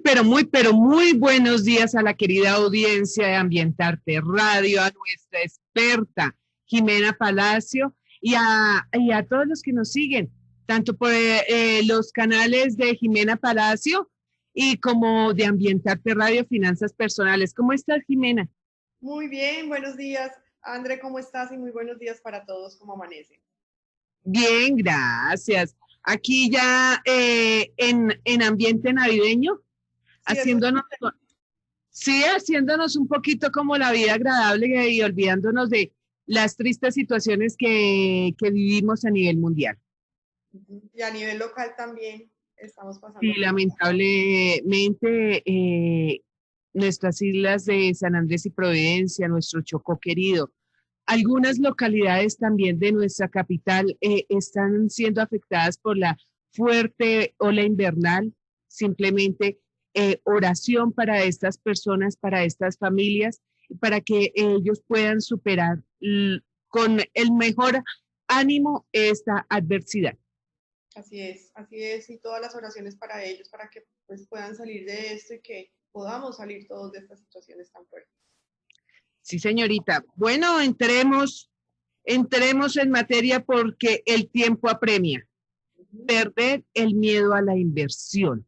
Pero muy buenos días a la querida audiencia de Ambientarte Radio, a nuestra experta Jimena Palacio y a todos los que nos siguen, tanto por los canales de Jimena Palacio y como de Ambientarte Radio, Finanzas Personales. ¿Cómo estás, Jimena? Muy bien, buenos días. André, ¿cómo estás? Y muy buenos días para todos, ¿cómo amanecen? Bien, gracias. Aquí ya en ambiente navideño, Sí, eso es. haciéndonos. Sí, haciéndonos un poquito como la vida agradable y olvidándonos de las tristes situaciones que vivimos a nivel mundial. Y a nivel local también estamos Sí, pasando por. lamentablemente nuestras islas de San Andrés y Providencia, nuestro Chocó querido, algunas localidades también de nuestra capital están siendo afectadas por la fuerte ola invernal. Simplemente oración para estas personas, para estas familias, para que ellos puedan superar con el mejor ánimo esta adversidad. Así es, y todas las oraciones para ellos, para que pues puedan salir de esto y que podamos salir todos de estas situaciones tan fuertes. Sí, señorita. Bueno, entremos en materia porque el tiempo apremia. Perder el miedo a la inversión.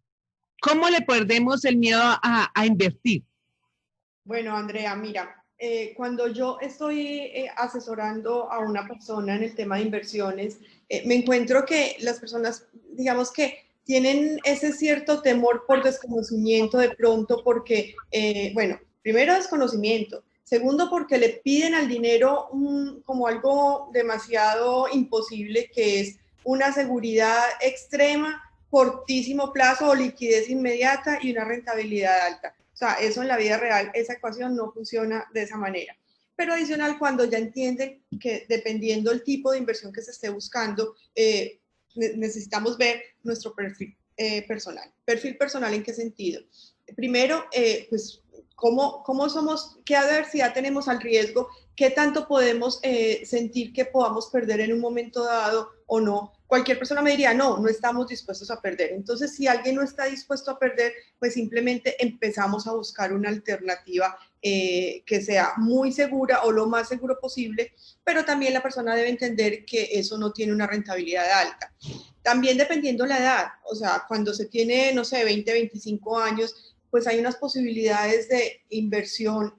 ¿Cómo le perdemos el miedo a invertir? Bueno, Andrea, mira, cuando yo estoy asesorando a una persona en el tema de inversiones, me encuentro que las personas, digamos que tienen ese cierto temor por desconocimiento de pronto, porque, bueno, primero desconocimiento, segundo porque le piden al dinero como algo demasiado imposible, que es una seguridad extrema, cortísimo plazo o liquidez inmediata y una rentabilidad alta. O sea, eso en la vida real, esa ecuación no funciona de esa manera. Pero adicional, cuando ya entienden que dependiendo del tipo de inversión que se esté buscando, necesitamos ver nuestro perfil personal. ¿Perfil personal en qué sentido? Primero, pues, ¿cómo somos? ¿Qué adversidad tenemos al riesgo? ¿Qué tanto podemos sentir que podamos perder en un momento dado o no? Cualquier persona me diría, no estamos dispuestos a perder. Entonces, si alguien no está dispuesto a perder, pues simplemente empezamos a buscar una alternativa que sea muy segura o lo más seguro posible, pero también la persona debe entender que eso no tiene una rentabilidad alta. También dependiendo la edad, o sea, cuando se tiene, no sé, 20, 25 años, pues hay unas posibilidades de inversión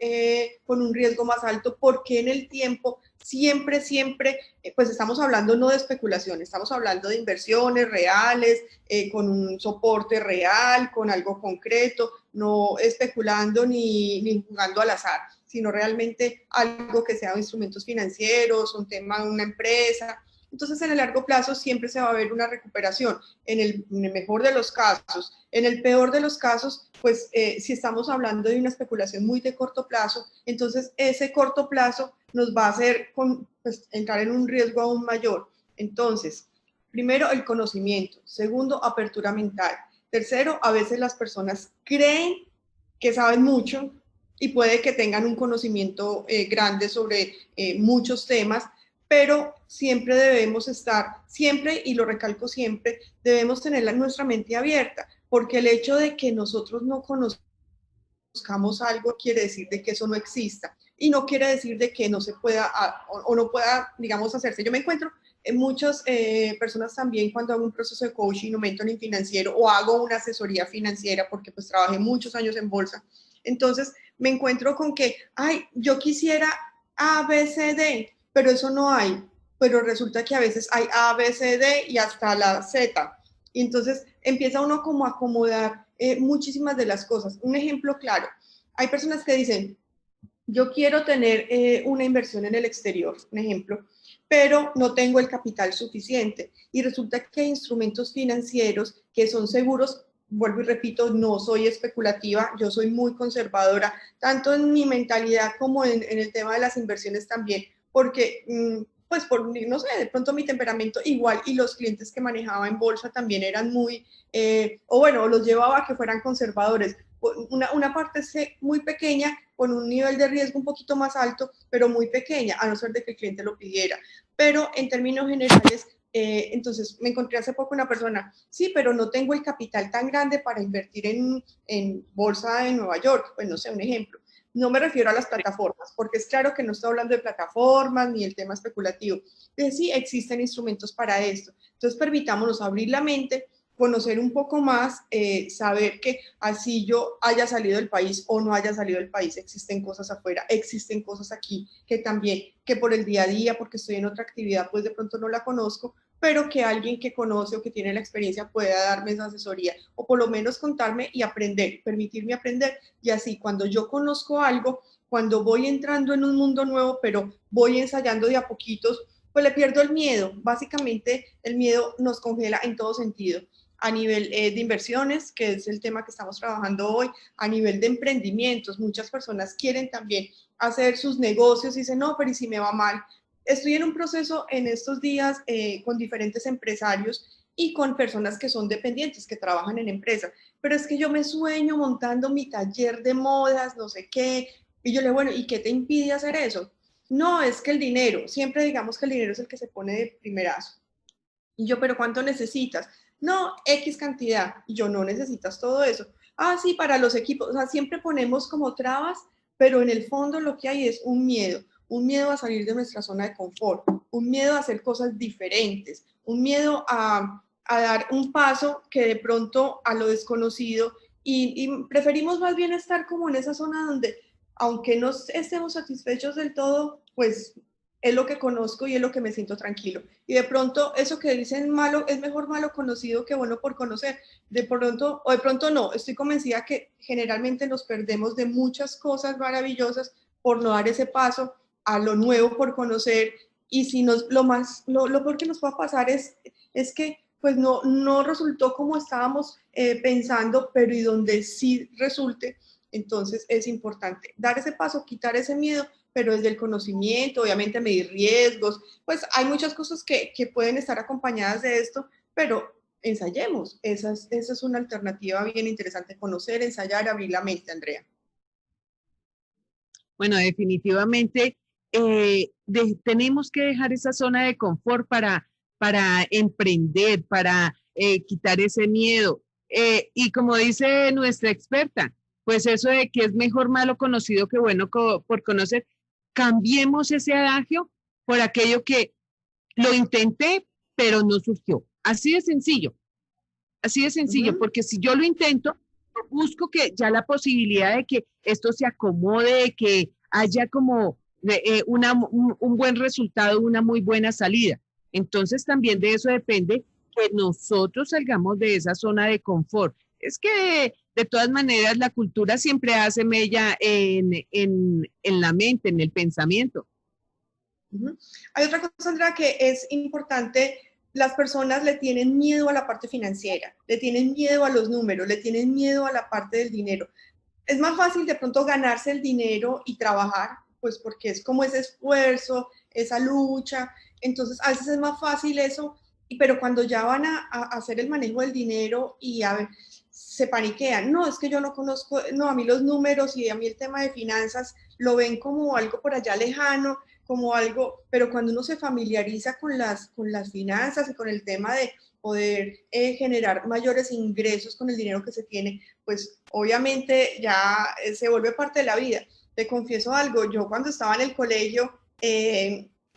con un riesgo más alto, porque en el tiempo siempre, pues estamos hablando no de especulación, estamos hablando de inversiones reales, con un soporte real, con algo concreto, no especulando ni jugando al azar, sino realmente algo que sea instrumentos financieros, un tema de una empresa. Entonces, en el largo plazo siempre se va a ver una recuperación, en el mejor de los casos. En el peor de los casos, pues si estamos hablando de una especulación muy de corto plazo, entonces ese corto plazo nos va a hacer pues, entrar en un riesgo aún mayor. Entonces, primero, el conocimiento. Segundo, apertura mental. Tercero, a veces las personas creen que saben mucho y puede que tengan un conocimiento grande sobre muchos temas, pero siempre debemos estar, siempre, y lo recalco siempre, debemos tener nuestra mente abierta, porque el hecho de que nosotros no conozcamos algo quiere decir de que eso no exista, y no quiere decir de que no se pueda o no pueda, digamos, hacerse. Yo me encuentro en muchas personas también cuando hago un proceso de coaching o mentoring financiero o hago una asesoría financiera, porque pues trabajé muchos años en bolsa, entonces me encuentro con que, ay, yo quisiera A, B, C, D, pero eso no hay, pero resulta que a veces hay A, B, C, D y hasta la Z. Y entonces empieza uno como a acomodar muchísimas de las cosas. Un ejemplo claro, hay personas que dicen, yo quiero tener una inversión en el exterior, un ejemplo, pero no tengo el capital suficiente. Y resulta que hay instrumentos financieros que son seguros. Vuelvo y repito, no soy especulativa, yo soy muy conservadora, tanto en mi mentalidad como en el tema de las inversiones también, porque pues por, no sé, de pronto mi temperamento igual y los clientes que manejaba en bolsa también eran muy, o bueno, los llevaba a que fueran conservadores. Una parte muy pequeña, con un nivel de riesgo un poquito más alto, pero muy pequeña, a no ser de que el cliente lo pidiera. Pero en términos generales, Entonces me encontré hace poco una persona, sí, pero no tengo el capital tan grande para invertir en bolsa en Nueva York, pues no sé, un ejemplo. No me refiero a las plataformas, porque es claro que no estoy hablando de plataformas ni el tema especulativo. Entonces, sí, existen instrumentos para esto. Entonces, permitámonos abrir la mente, conocer un poco más, saber que así yo haya salido del país o no haya salido del país, existen cosas afuera, existen cosas aquí que también, que por el día a día, porque estoy en otra actividad, pues de pronto no la conozco, pero que alguien que conoce o que tiene la experiencia pueda darme esa asesoría o por lo menos contarme y aprender, permitirme aprender. Y así, cuando yo conozco algo, cuando voy entrando en un mundo nuevo, pero voy ensayando de a poquitos, pues le pierdo el miedo. Básicamente, el miedo nos congela en todo sentido. A nivel de inversiones, que es el tema que estamos trabajando hoy, a nivel de emprendimientos, muchas personas quieren también hacer sus negocios y dicen, no, pero ¿y si me va mal? Estoy en un proceso en estos días con diferentes empresarios y con personas que son dependientes, que trabajan en empresas. Pero es que yo me sueño montando mi taller de modas, no sé qué. Y yo le digo, bueno, ¿y qué te impide hacer eso? No, es que el dinero, siempre digamos que el dinero es el que se pone de primerazo. Y yo, ¿pero cuánto necesitas? No, X cantidad. Y yo, no necesitas todo eso. Ah, sí, para los equipos. O sea, siempre ponemos como trabas, pero en el fondo lo que hay es un miedo a salir de nuestra zona de confort, un miedo a hacer cosas diferentes, un miedo a dar un paso que de pronto a lo desconocido y preferimos más bien estar como en esa zona donde, aunque no estemos satisfechos del todo, pues es lo que conozco y es lo que me siento tranquilo. Y de pronto eso que dicen malo, es mejor malo conocido que bueno por conocer. De pronto, o de pronto no, estoy convencida que generalmente nos perdemos de muchas cosas maravillosas por no dar ese paso a lo nuevo por conocer. Y si nos, lo peor que nos puede pasar es que pues no resultó como estábamos pensando, pero y donde sí resulte, entonces es importante dar ese paso, quitar ese miedo, pero desde el conocimiento, obviamente medir riesgos, pues hay muchas cosas que pueden estar acompañadas de esto, pero ensayemos, esa es una alternativa bien interesante, conocer, ensayar, abrir la mente, Andrea. Bueno, definitivamente tenemos que dejar esa zona de confort para emprender, para quitar ese miedo. Y como dice nuestra experta, pues eso de que es mejor malo conocido que bueno por conocer, cambiemos ese adagio por aquello que lo intenté, pero no surgió. Así de Uh sencillo, -huh. porque si yo lo intento, busco que ya la posibilidad de que esto se acomode, de que haya como un buen resultado, una muy buena salida. Entonces también de eso depende que nosotros salgamos de esa zona de confort. Es que de todas maneras la cultura siempre hace mella en la mente, en el pensamiento. Uh -huh. Hay otra cosa, Andrea, que es importante. Las personas le tienen miedo a la parte financiera, le tienen miedo a los números, le tienen miedo a la parte del dinero. Es más fácil de pronto ganarse el dinero y trabajar, pues porque es como ese esfuerzo, esa lucha. Entonces, a veces es más fácil eso, pero cuando ya van a hacer el manejo del dinero y a ver, se paniquean. No, es que yo no conozco, no, a mí los números y a mí el tema de finanzas lo ven como algo por allá lejano, como algo, pero cuando uno se familiariza con las finanzas y con el tema de poder generar mayores ingresos con el dinero que se tiene, pues obviamente ya se vuelve parte de la vida. Te confieso algo, yo cuando estaba en el colegio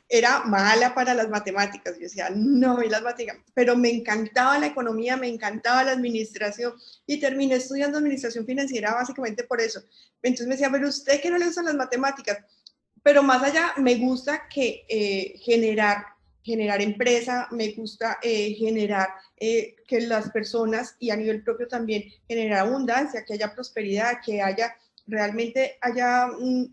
era mala para las matemáticas, yo decía, no, y las matemáticas, pero me encantaba la economía, me encantaba la administración y terminé estudiando administración financiera básicamente por eso. Entonces me decía, pero usted que no le gustan las matemáticas, pero más allá me gusta que generar empresa, me gusta generar que las personas y a nivel propio también generar abundancia, que haya prosperidad, que haya realmente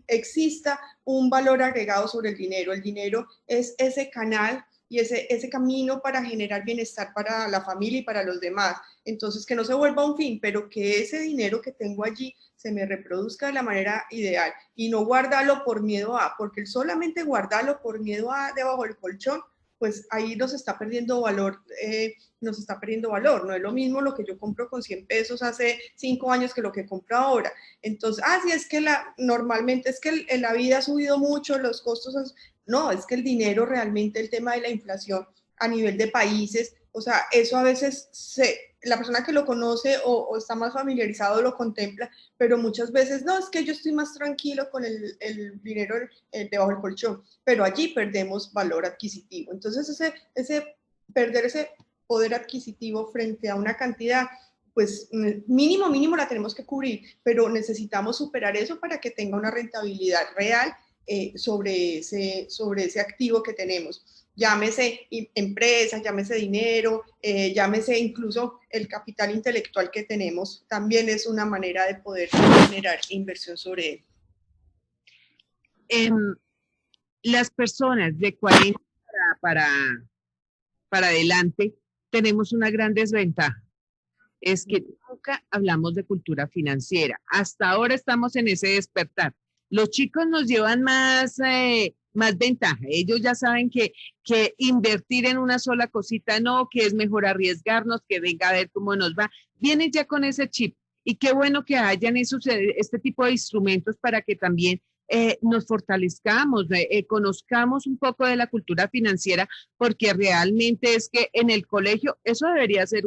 exista un valor agregado sobre el dinero. El dinero es ese canal y ese camino para generar bienestar para la familia y para los demás. Entonces, que no se vuelva un fin, pero que ese dinero que tengo allí se me reproduzca de la manera ideal y no guardarlo por miedo a, porque solamente guardarlo por miedo a debajo del colchón, pues ahí nos está perdiendo valor, nos está perdiendo valor. No es lo mismo lo que yo compro con 100 pesos hace 5 años que lo que compro ahora. Entonces, sí, es que normalmente es que la vida ha subido mucho, los costos, no, es que el dinero realmente, el tema de la inflación a nivel de países. O sea, eso a veces la persona que lo conoce o está más familiarizado lo contempla, pero muchas veces no, es que yo estoy más tranquilo con el dinero debajo del colchón, pero allí perdemos valor adquisitivo. Entonces, perder ese poder adquisitivo frente a una cantidad, pues mínimo la tenemos que cubrir, pero necesitamos superar eso para que tenga una rentabilidad real sobre ese activo que tenemos. Llámese empresa, llámese dinero, llámese incluso el capital intelectual que tenemos, también es una manera de poder generar inversión sobre él. Las personas de 40 para adelante tenemos una gran desventaja. Es que nunca hablamos de cultura financiera. Hasta ahora estamos en ese despertar. Los chicos nos llevan más ventaja. Ellos ya saben que invertir en una sola cosita no, que es mejor arriesgarnos, que venga a ver cómo nos va. Vienen ya con ese chip. Y qué bueno que hayan este tipo de instrumentos para que también nos fortalezcamos, conozcamos un poco de la cultura financiera, porque realmente es que en el colegio eso debería ser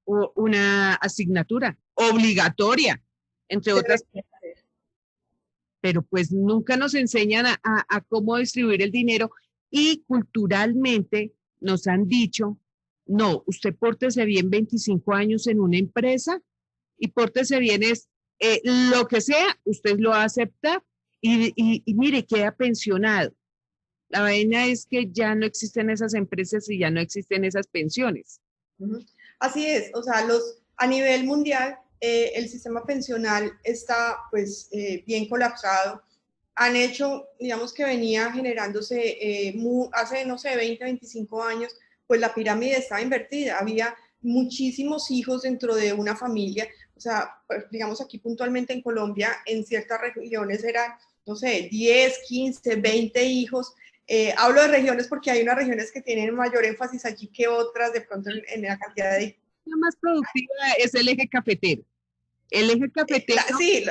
una asignatura obligatoria, entre otras, pero pues nunca nos enseñan a cómo distribuir el dinero y culturalmente nos han dicho, no, usted pórtese bien 25 años en una empresa y pórtese bien es lo que sea, usted lo acepta y mire, queda pensionado. La vaina es que ya no existen esas empresas y ya no existen esas pensiones. Así es, o sea, a nivel mundial el sistema pensional está pues bien colapsado. Han hecho, digamos que venía generándose hace, no sé, 20, 25 años, pues la pirámide estaba invertida, había muchísimos hijos dentro de una familia, o sea, pues, digamos aquí puntualmente en Colombia, en ciertas regiones eran, no sé, 10, 15, 20 hijos. Hablo de regiones porque hay unas regiones que tienen mayor énfasis allí que otras, de pronto en la cantidad de... La más productiva es el eje cafetero. El eje cafetero... sí,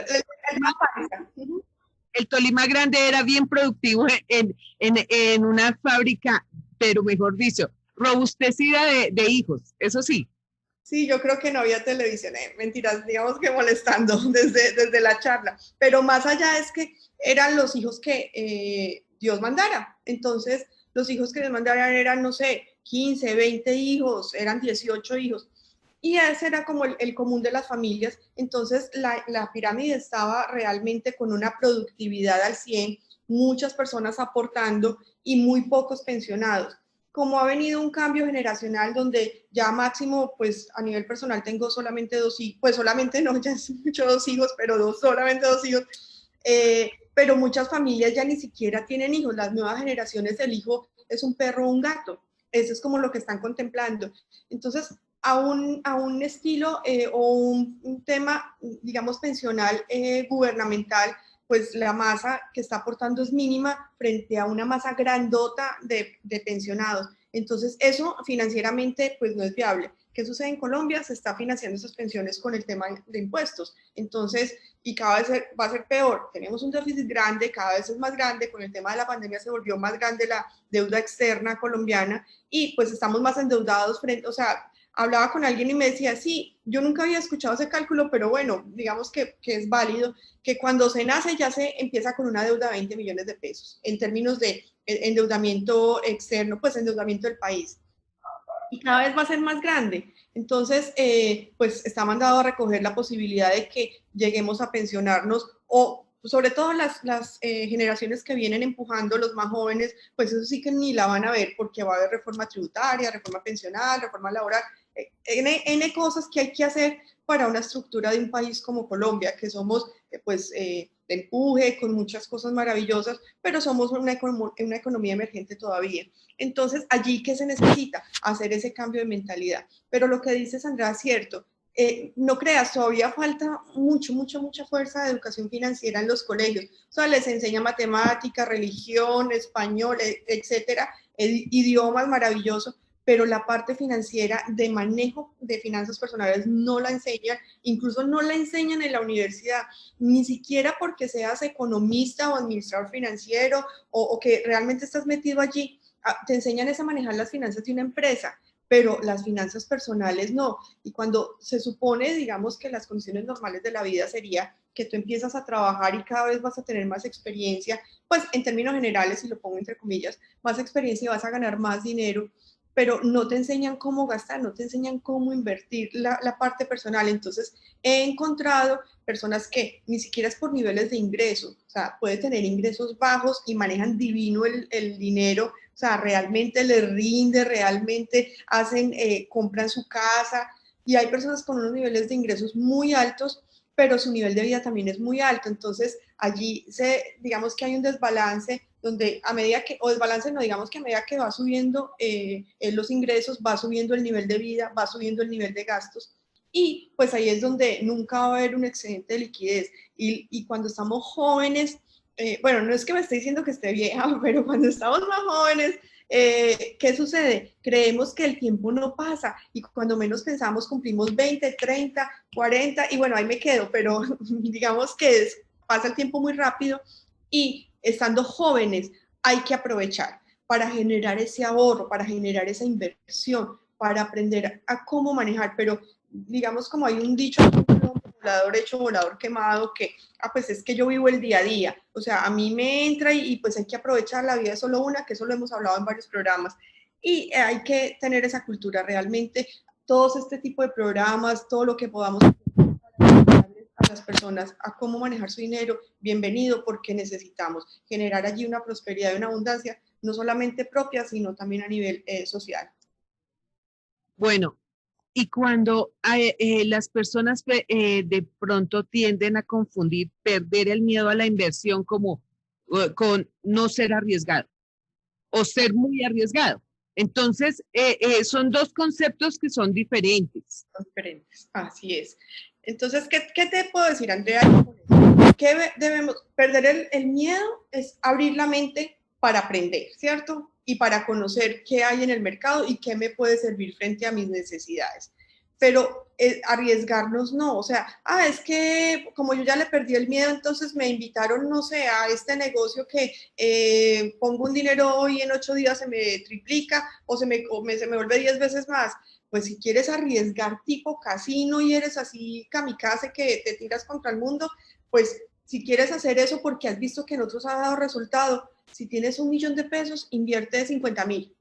el Tolima Grande era bien productivo en una fábrica, pero mejor dicho, robustecida de hijos, eso sí. Sí, yo creo que no había televisión, mentiras, digamos que molestando desde la charla, pero más allá es que eran los hijos que Dios mandara, entonces los hijos que Dios mandara eran, no sé, 15, 20 hijos, eran 18 hijos, y ese era como el común de las familias, entonces la pirámide estaba realmente con una productividad al 100, muchas personas aportando y muy pocos pensionados. Como ha venido un cambio generacional donde ya máximo, pues a nivel personal tengo solamente 2 hijos, pues solamente no, ya es mucho 2 hijos, pero solamente 2 hijos, pero muchas familias ya ni siquiera tienen hijos, las nuevas generaciones el hijo es un perro o un gato, eso es como lo que están contemplando. Entonces, a un estilo o un tema, digamos, pensional gubernamental, pues la masa que está aportando es mínima frente a una masa grandota de pensionados. Entonces, eso financieramente pues no es viable. ¿Qué sucede en Colombia? Se está financiando esas pensiones con el tema de impuestos. Entonces, y cada vez va a ser peor. Tenemos un déficit grande, cada vez es más grande. Con el tema de la pandemia se volvió más grande la deuda externa colombiana y pues estamos más endeudados frente, o sea, hablaba con alguien y me decía, sí, yo nunca había escuchado ese cálculo, pero bueno, digamos que es válido, que cuando se nace ya se empieza con una deuda de 20 millones de pesos, en términos de endeudamiento externo, pues endeudamiento del país. Y cada vez va a ser más grande. Entonces, pues está mandado a recoger la posibilidad de que lleguemos a pensionarnos o sobre todo las generaciones que vienen empujando, los más jóvenes, pues eso sí que ni la van a ver porque va a haber reforma tributaria, reforma pensional, reforma laboral, N cosas que hay que hacer para una estructura de un país como Colombia, que somos pues de empuje, con muchas cosas maravillosas, pero somos una economía emergente todavía. Entonces, allí, ¿qué se necesita? Hacer ese cambio de mentalidad. Pero lo que dice Sandra es cierto. No creas, todavía falta mucha fuerza de educación financiera en los colegios. O sea, les enseña matemática, religión, español, etcétera, idiomas maravillosos, pero la parte financiera de manejo de finanzas personales no la enseñan, incluso no la enseñan en la universidad, ni siquiera porque seas economista o administrador financiero o que realmente estás metido allí. te enseñan es a manejar las finanzas de una empresa, pero las finanzas personales no. Y cuando se supone, digamos, que las condiciones normales de la vida sería que tú empiezas a trabajar y cada vez vas a tener más experiencia, pues en términos generales, y lo pongo entre comillas, más experiencia y vas a ganar más dinero, pero no te enseñan cómo gastar, no te enseñan cómo invertir la parte personal. Entonces, he encontrado personas que ni siquiera es por niveles de ingreso, o sea, puede tener ingresos bajos y manejan divino el dinero, o sea, realmente les rinde, realmente hacen, compran su casa, y hay personas con unos niveles de ingresos muy altos, pero su nivel de vida también es muy alto. Entonces, allí digamos que hay un desbalance donde a medida que, o desbalance no, digamos que a medida que va subiendo los ingresos, va subiendo el nivel de vida, va subiendo el nivel de gastos, y pues ahí es donde nunca va a haber un excedente de liquidez. Y cuando estamos jóvenes, bueno, no es que me esté diciendo que esté vieja, pero cuando estamos más jóvenes, ¿qué sucede? Creemos que el tiempo no pasa y cuando menos pensamos cumplimos 20, 30, 40 y bueno, ahí me quedo, pero digamos que pasa el tiempo muy rápido y estando jóvenes hay que aprovechar para generar ese ahorro, para generar esa inversión, para aprender a cómo manejar, pero digamos como hay un dicho, volador hecho, volador quemado, que, pues es que yo vivo el día a día, o sea, a mí me entra y pues hay que aprovechar, la vida es solo una, que eso lo hemos hablado en varios programas, y hay que tener esa cultura realmente, todos este tipo de programas, todo lo que podamos a las personas a cómo manejar su dinero, bienvenido, porque necesitamos generar allí una prosperidad y una abundancia, no solamente propia, sino también a nivel social. Bueno, y cuando las personas de pronto tienden a confundir perder el miedo a la inversión como con no ser arriesgado o ser muy arriesgado. Entonces, son dos conceptos que son diferentes. Son diferentes, así es. Entonces, ¿qué te puedo decir, Andrea? ¿Qué debemos perder el miedo? Es abrir la mente para aprender, ¿cierto? Y para conocer qué hay en el mercado y qué me puede servir frente a mis necesidades. Pero arriesgarnos no, o sea, es que como yo ya le perdí el miedo, entonces me invitaron, no sé, a este negocio que pongo un dinero hoy y en 8 días se me triplica o se me vuelve 10 veces más. Pues si quieres arriesgar tipo casino y eres así kamikaze que te tiras contra el mundo, pues si quieres hacer eso porque has visto que en otros ha dado resultado, si tienes 1.000.000 de pesos, invierte 50.000.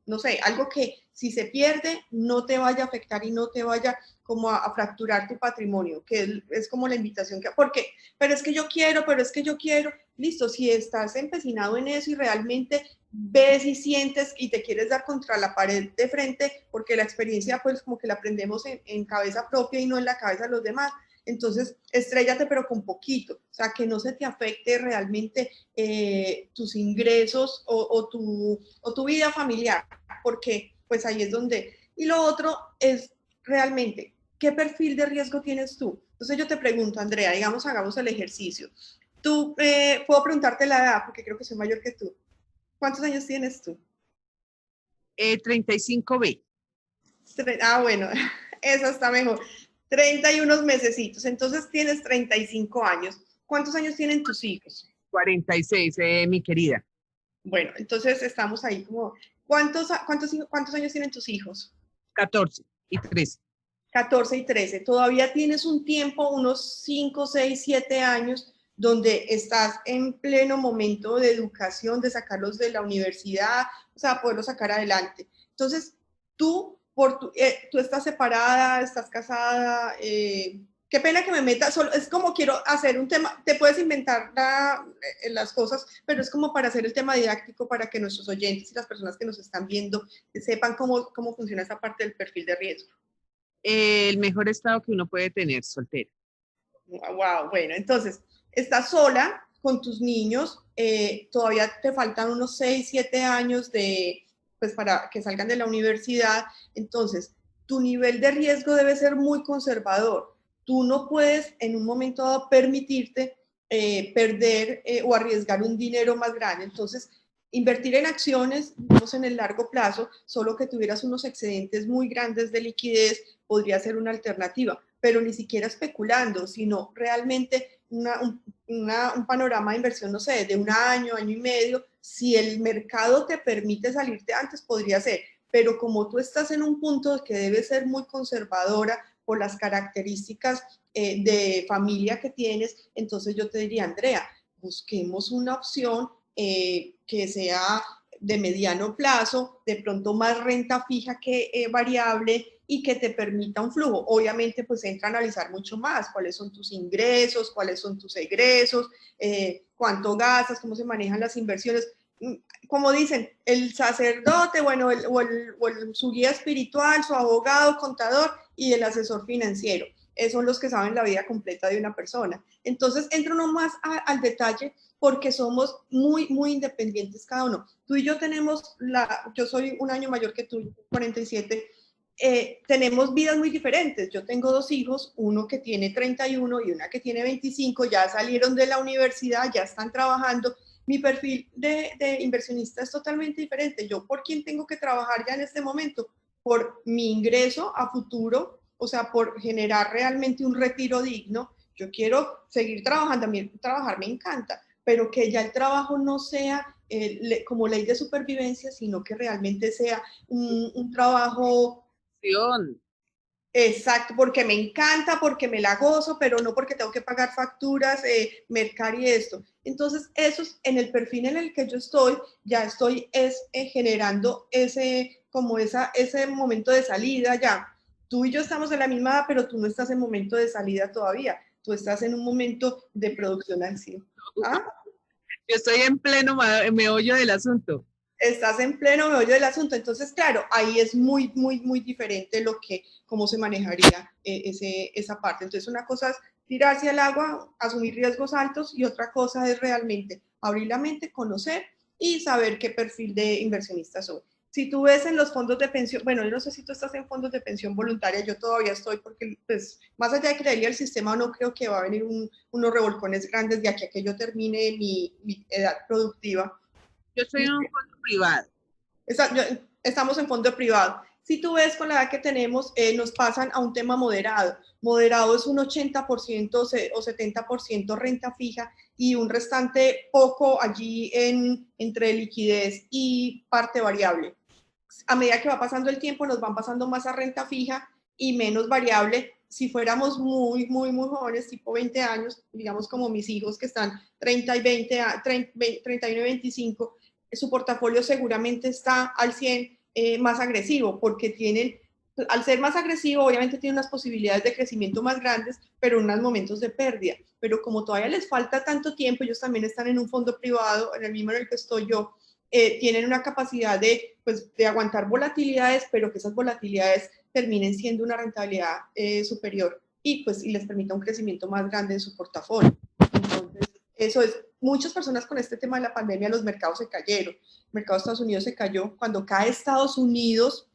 No sé, algo que si se pierde no te vaya a afectar y no te vaya como a fracturar tu patrimonio, que es como la invitación que, porque, pero es que yo quiero, listo, si estás empecinado en eso y realmente ves y sientes y te quieres dar contra la pared de frente, porque la experiencia pues como que la aprendemos en cabeza propia y no en la cabeza de los demás, entonces estrellate pero con poquito, o sea, que no se te afecte realmente tus ingresos o tu vida familiar, porque pues ahí es donde... Y lo otro es realmente, ¿qué perfil de riesgo tienes tú? Entonces yo te pregunto, Andrea, digamos, hagamos el ejercicio. Tú, puedo preguntarte la edad, porque creo que soy mayor que tú. ¿Cuántos años tienes tú? 35B. Bueno, eso está mejor. 30 y unos mesecitos. Entonces tienes 35 años. ¿Cuántos años tienen tus hijos? 46, mi querida. Bueno, entonces estamos ahí como... ¿Cuántos años tienen tus hijos? 14 y 13. 14 y 13. Todavía tienes un tiempo, unos 5, 6, 7 años, donde estás en pleno momento de educación, de sacarlos de la universidad, o sea, poderlos sacar adelante. Entonces, tú estás separada, estás casada, qué pena que me meta, solo, es como quiero hacer un tema, te puedes inventar las cosas, pero es como para hacer el tema didáctico para que nuestros oyentes y las personas que nos están viendo sepan cómo funciona esta parte del perfil de riesgo. El mejor estado que uno puede tener, soltera. Wow, bueno, entonces, estás sola con tus niños, todavía te faltan unos 6, 7 años pues para que salgan de la universidad, entonces, tu nivel de riesgo debe ser muy conservador. Tú no puedes en un momento dado permitirte perder o arriesgar un dinero más grande. Entonces, invertir en acciones, digamos, en el largo plazo, solo que tuvieras unos excedentes muy grandes de liquidez, podría ser una alternativa, pero ni siquiera especulando, sino realmente un panorama de inversión, no sé, de un año, año y medio. Si el mercado te permite salirte antes, podría ser, pero como tú estás en un punto que debe ser muy conservadora por las características de familia que tienes, entonces yo te diría, Andrea, busquemos una opción que sea de mediano plazo, de pronto más renta fija que variable y que te permita un flujo. Obviamente, pues entra a analizar mucho más cuáles son tus ingresos, cuáles son tus egresos, cuánto gastas, cómo se manejan las inversiones. Como dicen, el sacerdote, bueno, su guía espiritual, su abogado, contador y el asesor financiero. Esos son los que saben la vida completa de una persona. Entonces, entra uno más al detalle porque somos muy, muy independientes cada uno. Tú y yo tenemos, yo soy un año mayor que tú, 47, tenemos vidas muy diferentes. Yo tengo dos hijos, uno que tiene 31 y una que tiene 25, ya salieron de la universidad, ya están trabajando. Mi perfil de inversionista es totalmente diferente. Yo, ¿por quién tengo que trabajar ya en este momento? Por mi ingreso a futuro, o sea, por generar realmente un retiro digno. Yo quiero seguir trabajando, a mí trabajar me encanta, pero que ya el trabajo no sea como ley de supervivencia, sino que realmente sea un trabajo. Exacto, porque me encanta, porque me la gozo, pero no porque tengo que pagar facturas, mercar y esto. Entonces, eso es en el perfil en el que yo estoy, ya estoy generando ese momento de salida ya. Tú y yo estamos en la misma edad, pero tú no estás en momento de salida todavía. Tú estás en un momento de producción acción. ¿Ah? Yo estoy en pleno meollo del asunto. Estás en pleno meollo del asunto. Entonces, claro, ahí es muy, muy, muy diferente cómo se manejaría esa parte. Entonces, una cosa es tirarse al agua, asumir riesgos altos y otra cosa es realmente abrir la mente, conocer y saber qué perfil de inversionista soy. Si tú ves en los fondos de pensión, bueno, yo no sé si tú estás en fondos de pensión voluntaria, yo todavía estoy porque, pues, más allá de creer el sistema, no creo que va a venir unos revolcones grandes de aquí a que yo termine mi edad productiva. Yo estoy en un fondo privado. Estamos en fondo privado. Si tú ves con la edad que tenemos, nos pasan a un tema moderado. Moderado es un 80% o 70% renta fija y un restante poco allí entre liquidez y parte variable. A medida que va pasando el tiempo, nos van pasando más a renta fija y menos variable. Si fuéramos muy, muy, muy jóvenes, tipo 20 años, digamos como mis hijos que están 30 y 20, 31 y 25, su portafolio seguramente está al 100 más agresivo, porque al ser más agresivo, obviamente tiene unas posibilidades de crecimiento más grandes, pero unos momentos de pérdida. Pero como todavía les falta tanto tiempo, ellos también están en un fondo privado, en el mismo en el que estoy yo, tienen una capacidad de aguantar volatilidades, pero que esas volatilidades terminen siendo una rentabilidad superior y les permita un crecimiento más grande en su portafolio. Entonces, eso es. Muchas personas con este tema de la pandemia, los mercados se cayeron. El mercado de Estados Unidos se cayó. Cuando cae Estados Unidos,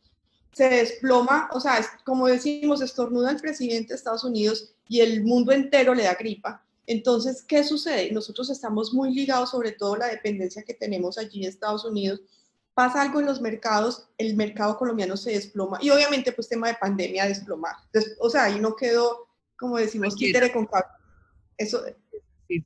se desploma, o sea, como decimos, estornuda el presidente de Estados Unidos y el mundo entero le da gripa. Entonces, ¿qué sucede? Nosotros estamos muy ligados, sobre todo la dependencia que tenemos allí en Estados Unidos. Pasa algo en los mercados, el mercado colombiano se desploma y obviamente pues tema de pandemia desploma. O sea, ahí no quedó, como decimos, títere con cable. Eso sí,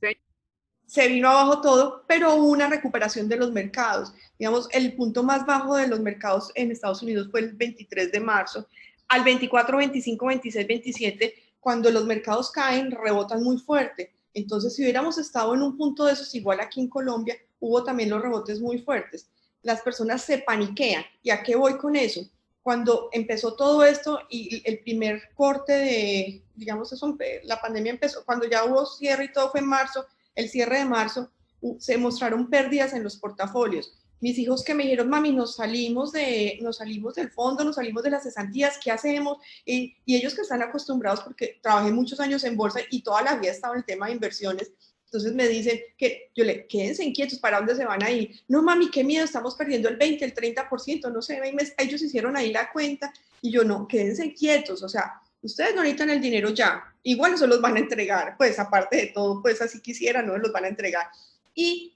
se vino abajo todo, pero hubo una recuperación de los mercados. Digamos, el punto más bajo de los mercados en Estados Unidos fue el 23 de marzo. Al 24, 25, 26, 27, cuando los mercados caen, rebotan muy fuerte. Entonces, si hubiéramos estado en un punto de esos, igual aquí en Colombia, hubo también los rebotes muy fuertes. Las personas se paniquean. ¿Y a qué voy con eso? Cuando empezó todo esto y el primer corte de, digamos, eso, la pandemia empezó, cuando ya hubo cierre y todo fue en marzo, el cierre de marzo, se mostraron pérdidas en los portafolios. Mis hijos que me dijeron, mami, nos salimos del fondo, nos salimos de las cesantías, ¿qué hacemos? Y ellos que están acostumbrados, porque trabajé muchos años en bolsa y toda la vida he estado en el tema de inversiones, entonces me dicen que quédense inquietos, ¿para dónde se van a ir? No, mami, qué miedo, estamos perdiendo el 20, el 30%, no sé, ellos hicieron ahí la cuenta y yo no, quédense quietos, o sea, ustedes no necesitan el dinero ya, igual eso los van a entregar, pues aparte de todo, pues así quisieran, no los van a entregar. Y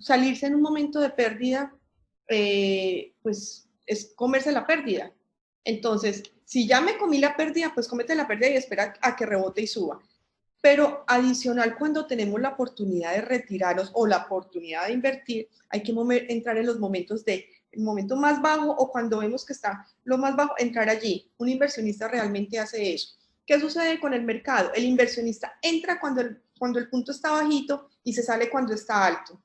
salirse en un momento de pérdida, pues es comerse la pérdida. Entonces, si ya me comí la pérdida, pues cómete la pérdida y espera a que rebote y suba. Pero adicional, cuando tenemos la oportunidad de retirarnos o la oportunidad de invertir, hay que entrar en los momentos el momento más bajo o cuando vemos que está lo más bajo, entrar allí. Un inversionista realmente hace eso. ¿Qué sucede con el mercado? El inversionista entra cuando el punto está bajito y se sale cuando está alto.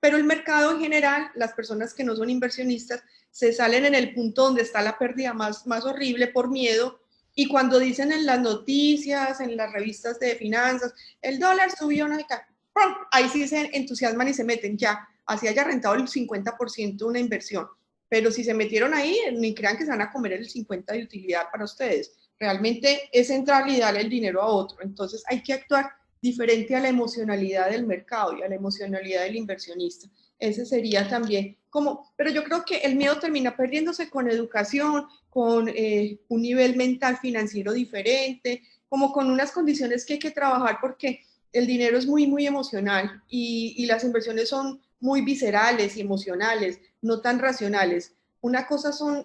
Pero el mercado en general, las personas que no son inversionistas, se salen en el punto donde está la pérdida más horrible por miedo. Y cuando dicen en las noticias, en las revistas de finanzas, el dólar subió, no sé qué, ahí sí se entusiasman y se meten ya, así haya rentado el 50% una inversión. Pero si se metieron ahí, ni crean que se van a comer el 50% de utilidad para ustedes. Realmente es entrar y darle el dinero a otro. Entonces hay que actuar diferente a la emocionalidad del mercado y a la emocionalidad del inversionista. Ese sería también como, pero yo creo que el miedo termina perdiéndose con educación, con un nivel mental financiero diferente, como con unas condiciones que hay que trabajar porque el dinero es muy emocional y las inversiones son muy viscerales y emocionales, no tan racionales. Una cosa son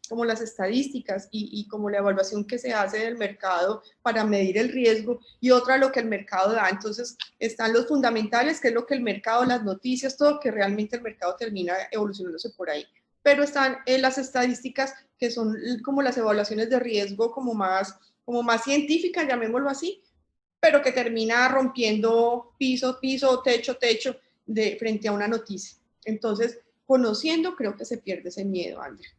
como las estadísticas y como la evaluación que se hace del mercado para medir el riesgo y otra lo que el mercado da. Entonces están los fundamentales, que es lo que el mercado, las noticias, todo, que realmente el mercado termina evolucionándose por ahí. Pero están las estadísticas que son como las evaluaciones de riesgo como más científicas, llamémoslo así, pero que termina rompiendo piso, techo frente a una noticia. Entonces, conociendo, creo que se pierde ese miedo, Andrea.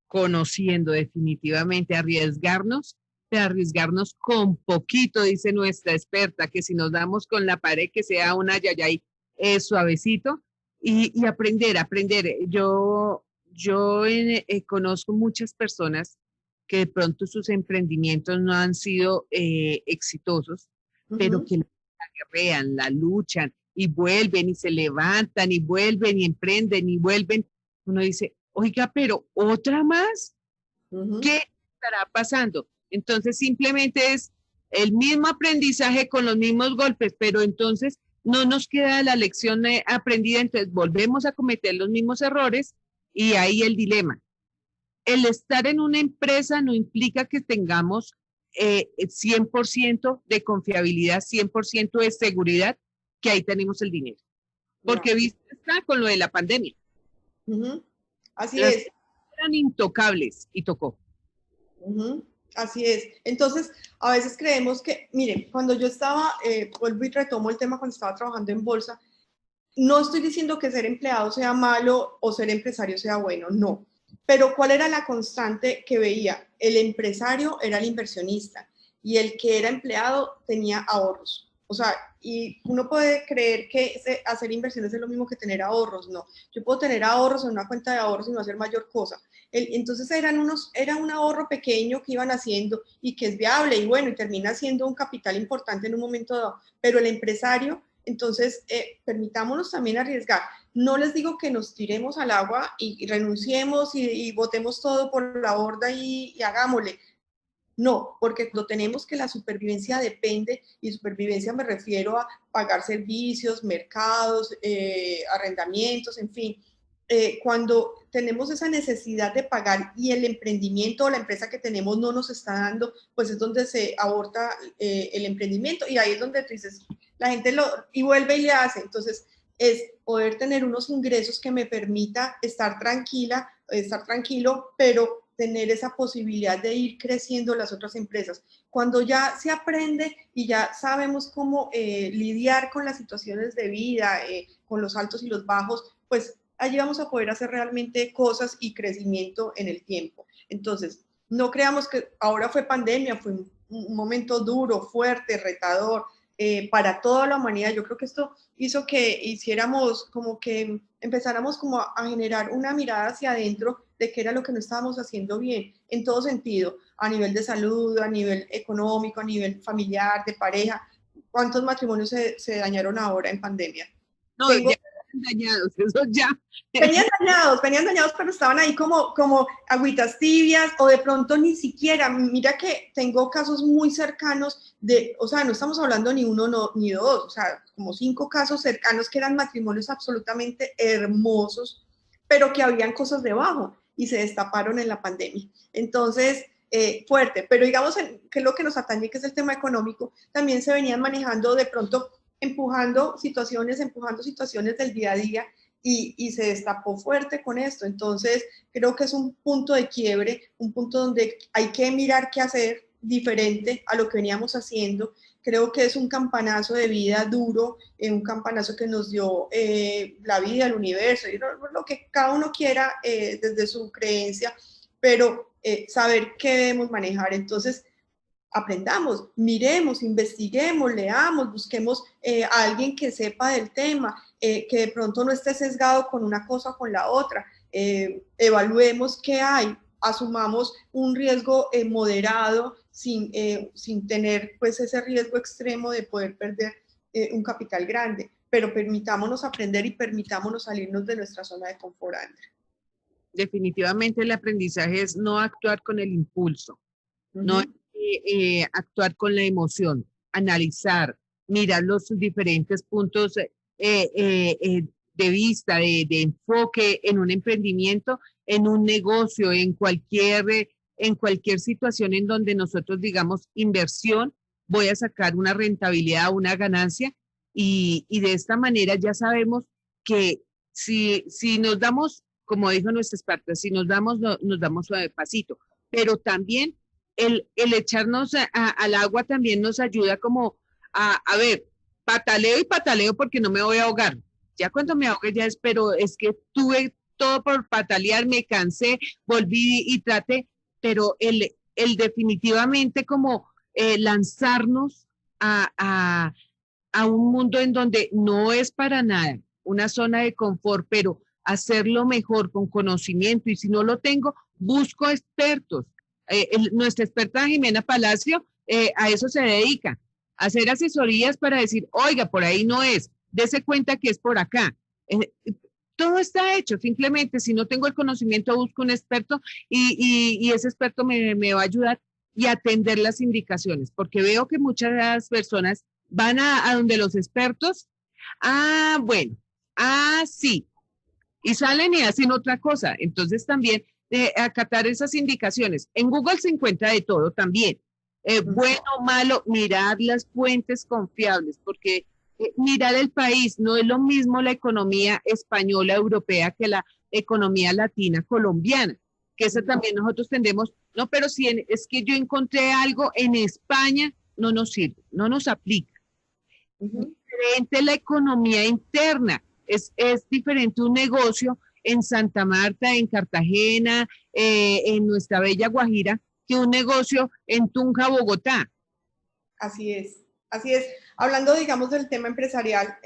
Conociendo definitivamente, arriesgarnos, pero arriesgarnos con poquito, dice nuestra experta, que si nos damos con la pared, que sea una yayay suavecito y aprender. Yo conozco muchas personas que de pronto sus emprendimientos no han sido exitosos, pero que la guerrean, la luchan y vuelven y se levantan y vuelven y emprenden y vuelven. Uno dice, oiga, pero otra más, ¿qué estará pasando? Entonces simplemente es el mismo aprendizaje con los mismos golpes, pero entonces no nos queda la lección aprendida, entonces volvemos a cometer los mismos errores y ahí el dilema. El estar en una empresa no implica que tengamos 100% de confiabilidad, 100% de seguridad, que ahí tenemos el dinero. Porque viste está con lo de la pandemia. Así Las es. Eran intocables y tocó. Así es. Entonces, a veces creemos que, miren, cuando yo estaba, vuelvo y retomo el tema cuando estaba trabajando en bolsa, no estoy diciendo que ser empleado sea malo o ser empresario sea bueno, no. Pero ¿cuál era la constante que veía? El empresario era el inversionista y el que era empleado tenía ahorros. O sea, y uno puede creer que hacer inversiones es lo mismo que tener ahorros, no. Yo puedo tener ahorros en una cuenta de ahorros y no hacer mayor cosa. Entonces era un ahorro pequeño que iban haciendo y que es viable y bueno, y termina siendo un capital importante en un momento dado. Pero el empresario, entonces, permitámonos también arriesgar. No les digo que nos tiremos al agua y renunciemos y botemos todo por la borda y hagámosle. No, porque cuando tenemos que la supervivencia depende, y supervivencia me refiero a pagar servicios, mercados, arrendamientos, en fin. Cuando tenemos esa necesidad de pagar y el emprendimiento o la empresa que tenemos no nos está dando, pues es donde se aborta el emprendimiento y ahí es donde tú dices, la gente y vuelve y le hace. Entonces, es poder tener unos ingresos que me permita estar tranquila, estar tranquilo, pero tener esa posibilidad de ir creciendo las otras empresas. Cuando ya se aprende y ya sabemos cómo lidiar con las situaciones de vida, con los altos y los bajos, pues allí vamos a poder hacer realmente cosas y crecimiento en el tiempo. Entonces, no creamos que ahora fue pandemia, fue un momento duro, fuerte, retador, para toda la humanidad. Yo creo que esto hizo que hiciéramos como que empezáramos como a generar una mirada hacia adentro de qué era lo que no estábamos haciendo bien, en todo sentido, a nivel de salud, a nivel económico, a nivel familiar, de pareja. ¿Cuántos matrimonios se dañaron ahora en pandemia? No, Tengo, ya dañados, eso ya. venían dañados, pero estaban ahí como agüitas tibias o de pronto ni siquiera. Mira que tengo casos muy cercanos o sea, no estamos hablando ni uno no, ni dos, o sea, como 5 casos cercanos que eran matrimonios absolutamente hermosos, pero que habían cosas debajo. y se destaparon en la pandemia. Entonces, fuerte, pero digamos que es lo que nos atañe, que es el tema económico, también se venían manejando de pronto, empujando situaciones del día a día y se destapó fuerte con esto. Entonces, creo que es un punto de quiebre, un punto donde hay que mirar qué hacer diferente a lo que veníamos haciendo. Creo que es un campanazo de vida duro, un campanazo que nos dio la vida, el universo, y lo que cada uno quiera desde su creencia, pero saber qué debemos manejar. Entonces, aprendamos, miremos, investiguemos, leamos, busquemos a alguien que sepa del tema, que de pronto no esté sesgado con una cosa o con la otra. Evaluemos qué hay, asumamos un riesgo moderado sin tener pues ese riesgo extremo de poder perder un capital grande, pero permitámonos aprender y permitámonos salirnos de nuestra zona de confort, Andrea. Definitivamente el aprendizaje es no actuar con el impulso, no actuar con la emoción, analizar, mirar los diferentes puntos de vista, de enfoque en un emprendimiento, en un negocio, en cualquier situación en donde nosotros digamos inversión, voy a sacar una rentabilidad, una ganancia, y de esta manera ya sabemos que si nos damos, como dijo nuestra experta, si nos damos, nos damos suave pasito, pero también el echarnos al agua también nos ayuda como a ver, pataleo y pataleo porque no me voy a ahogar. Ya cuando me ahogue ya es, pero es que tuve todo por patalear, me cansé, volví y traté, pero el definitivamente como lanzarnos a un mundo en donde no es para nada una zona de confort, pero hacerlo mejor con conocimiento y si no lo tengo, busco expertos. Nuestra experta Jimena Palacio a eso se dedica, a hacer asesorías para decir, oiga, por ahí no es, dese cuenta que es por acá. Todo está hecho, simplemente si no tengo el conocimiento busco un experto y ese experto me va a ayudar y atender las indicaciones, porque veo que muchas personas van a donde los expertos, bueno, sí, y salen y hacen otra cosa. Entonces también acatar esas indicaciones. En Google se encuentra de todo también. Bueno, malo, mirar las fuentes confiables, porque mirar el país no es lo mismo la economía española, europea, que la economía latina, colombiana, que esa también nosotros tendemos, no, pero si es que yo encontré algo en España, no nos sirve, no nos aplica. Diferente la economía interna, es diferente un negocio en Santa Marta, en Cartagena, en nuestra bella Guajira, que un negocio en Tunja, Bogotá. Así es, así es. Hablando, digamos, del tema empresarial,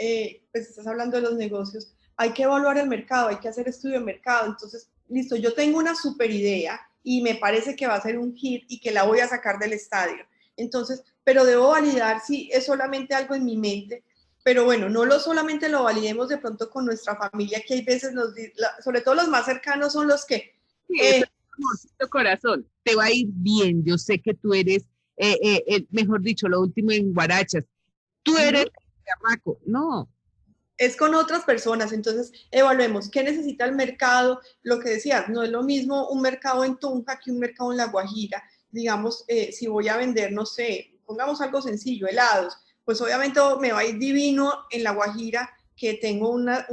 pues estás hablando de los negocios, hay que evaluar el mercado, hay que hacer estudio de mercado. Entonces, listo, yo tengo una super idea y me parece que va a ser un hit y que la voy a sacar del estadio. Entonces, pero debo validar si es solamente algo en mi mente. Pero bueno, no solamente lo validemos de pronto con nuestra familia, que hay veces, sobre todo los más cercanos son los que... Sí, amorcito corazón, te va a ir bien. Yo sé que tú eres, mejor dicho, lo último en guarachas. Tú eres chamaco. No. Es con otras personas, entonces evaluemos qué necesita el mercado. Lo que decías, no es lo mismo un mercado en Tunja que un mercado en La Guajira. Digamos, si voy a vender, no sé, pongamos algo sencillo, helados, pues obviamente me va a ir divino en La Guajira, que tengo una